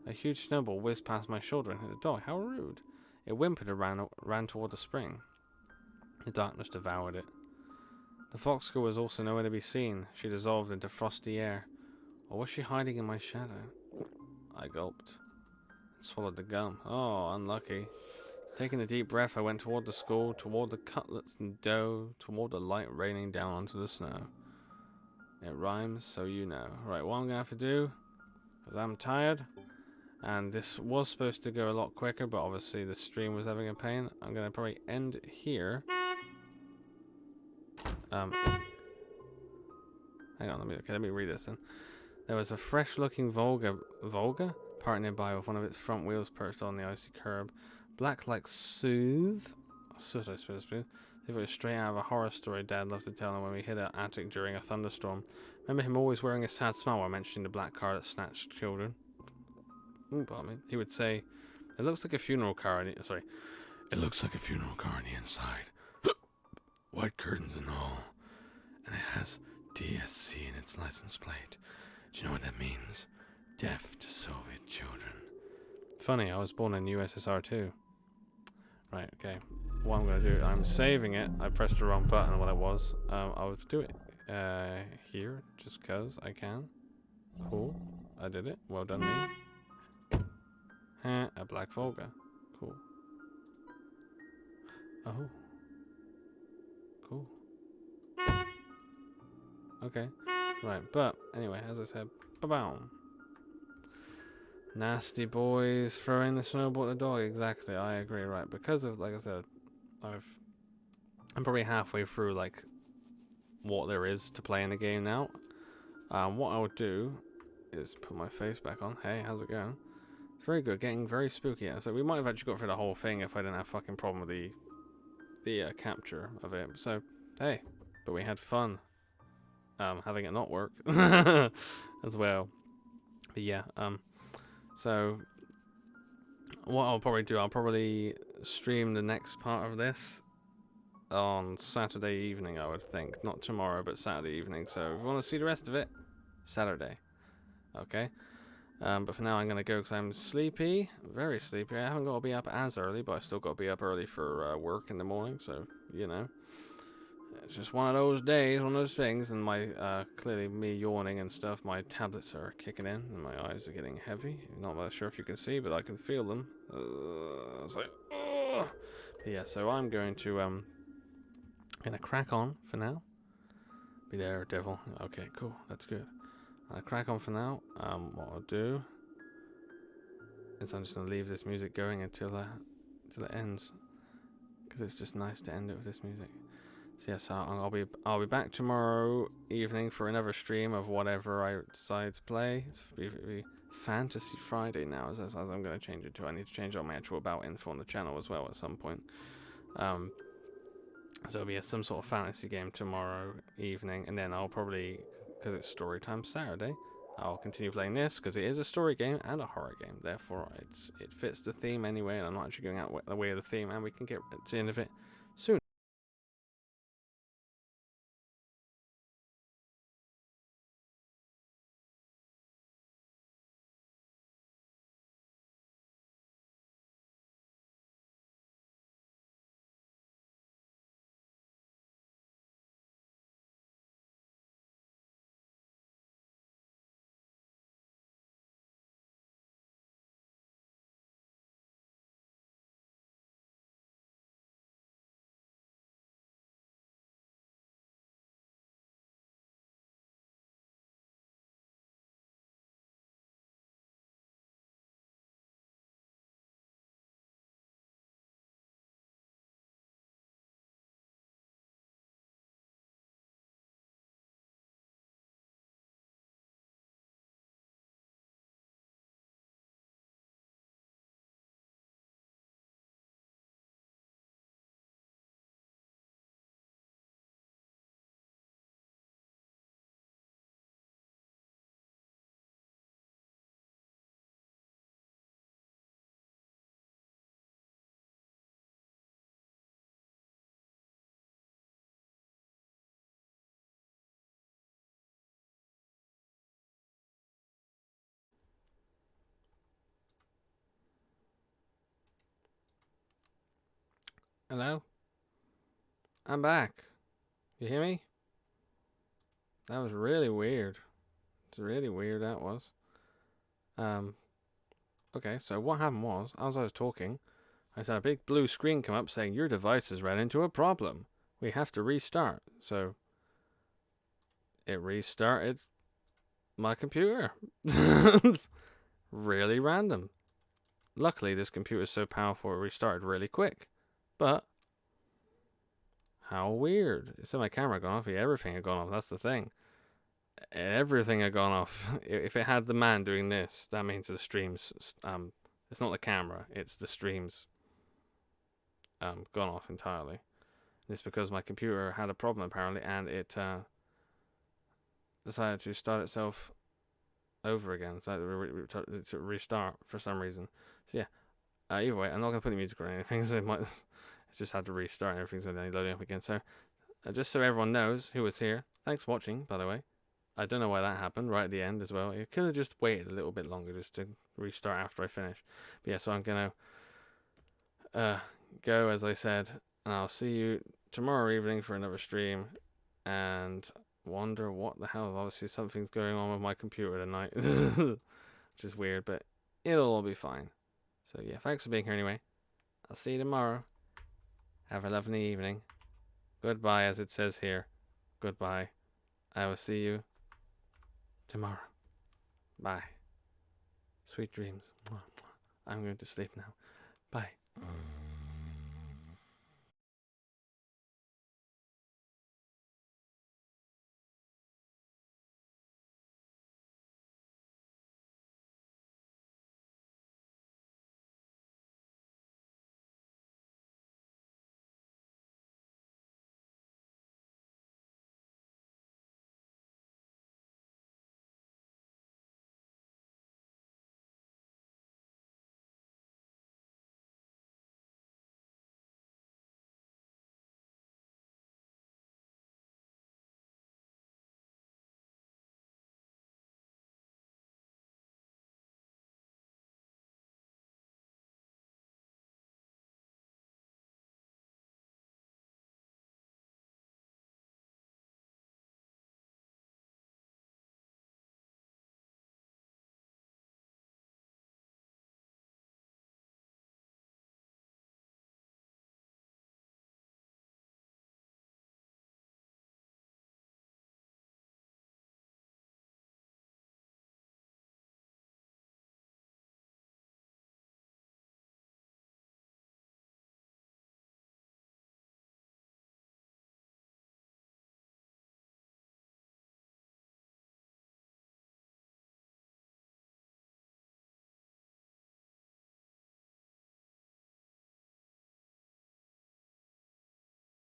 A huge snowball whizzed past my shoulder and hit the dog. How rude. It whimpered and ran toward the spring. The darkness devoured it. The fox girl was also nowhere to be seen. She dissolved into frosty air. Or was she hiding in my shadow? I gulped and swallowed the gum. Oh, unlucky. Taking a deep breath, I went toward the school, toward the cutlets and dough, toward the light raining down onto the snow. It rhymes, so you know. Right, what I'm going to have to do, because I'm tired, and this was supposed to go a lot quicker, but obviously the stream was having a pain. I'm going to probably end here. Hang on, let me read this then. There was a fresh-looking Volga parked nearby with one of its front wheels perched on the icy curb. Black like soot, I suppose. It was straight out of a horror story Dad loved to tell him when we hit our attic during a thunderstorm. Remember him always wearing a sad smile while mentioning the black car that snatched children? Pardon me. He would say, "It looks like a funeral car." It looks like a funeral car on the inside. White curtains and all, and it has DSC in its license plate. Do you know what that means? Deaf to Soviet children. Funny, I was born in USSR too. Right, okay. What I'm going to do, I'm saving it. I pressed the wrong button, what it was. I'll do it here, just because I can. Cool. I did it. Well done, me. A black Volga. Cool. Oh. Cool. Okay. Right, but anyway, as I said, ba-boom. Nasty boys throwing the snowball at the dog. Exactly, I agree. Right, because of, like I said, I'm probably halfway through like what there is to play in the game now. What I would do is put my face back on. Hey, how's it going? It's very good, getting very spooky. So we might have actually got through the whole thing if I didn't have fucking problem with the capture of it. So hey, but we had fun having it not work as well. But yeah, so what I'll probably do, I'll probably stream the next part of this on Saturday evening, I would think. Not tomorrow, but Saturday evening. So if you want to see the rest of it, Saturday. Okay? But for now, I'm going to go because I'm sleepy. Very sleepy. I haven't got to be up as early, but I still got to be up early for work in the morning. So, you know. It's just one of those days, one of those things. And my, clearly me yawning and stuff, my tablets are kicking in. And my eyes are getting heavy. Not really sure if you can see, but I can feel them. It's like, ugh. But yeah, so I'm going to, gonna crack on for now. Be there, devil. Okay, cool. That's good. I'll crack on for now. What I'll do is I'm just gonna leave this music going until it ends, because it's just nice to end it with this music. So yes, I'll be back tomorrow evening for another stream of whatever I decide to play. It's be Fantasy Friday now, as I'm gonna change it to. I need to change all my actual about info on the channel as well at some point. So it'll be some sort of fantasy game tomorrow evening, and then I'll probably, because it's story time Saturday, I'll continue playing this because it is a story game and a horror game. Therefore, it fits the theme anyway, and I'm not actually going out the way of the theme, and we can get to the end of it soon. Hello? I'm back. You hear me? That was really weird. It's really weird, that was. Okay, so what happened was, as I was talking, I saw a big blue screen come up saying, your device has ran into a problem. We have to restart. So, it restarted my computer. It's really random. Luckily, this computer is so powerful it restarted really quick. But, how weird. So my camera had gone off, everything had gone off, that's the thing. Everything had gone off. If it had the man doing this, that means the streams, it's not the camera, it's the streams gone off entirely. And it's because my computer had a problem apparently, and it decided to start itself over again. So to restart for some reason. So yeah, either way, I'm not gonna put any music or anything. So it's just had to restart, and everything's gonna be loading up again. So just so everyone knows who was here, thanks for watching, by the way. I don't know why that happened right at the end as well. It could have just waited a little bit longer just to restart after I finish. But yeah, so I'm gonna go, as I said, and I'll see you tomorrow evening for another stream, and wonder what the hell. Obviously something's going on with my computer tonight, which is weird, but it'll all be fine. So yeah, thanks for being here anyway. I'll see you tomorrow. Have a lovely evening. Goodbye, as it says here. Goodbye. I will see you tomorrow. Bye. Sweet dreams. I'm going to sleep now. Bye.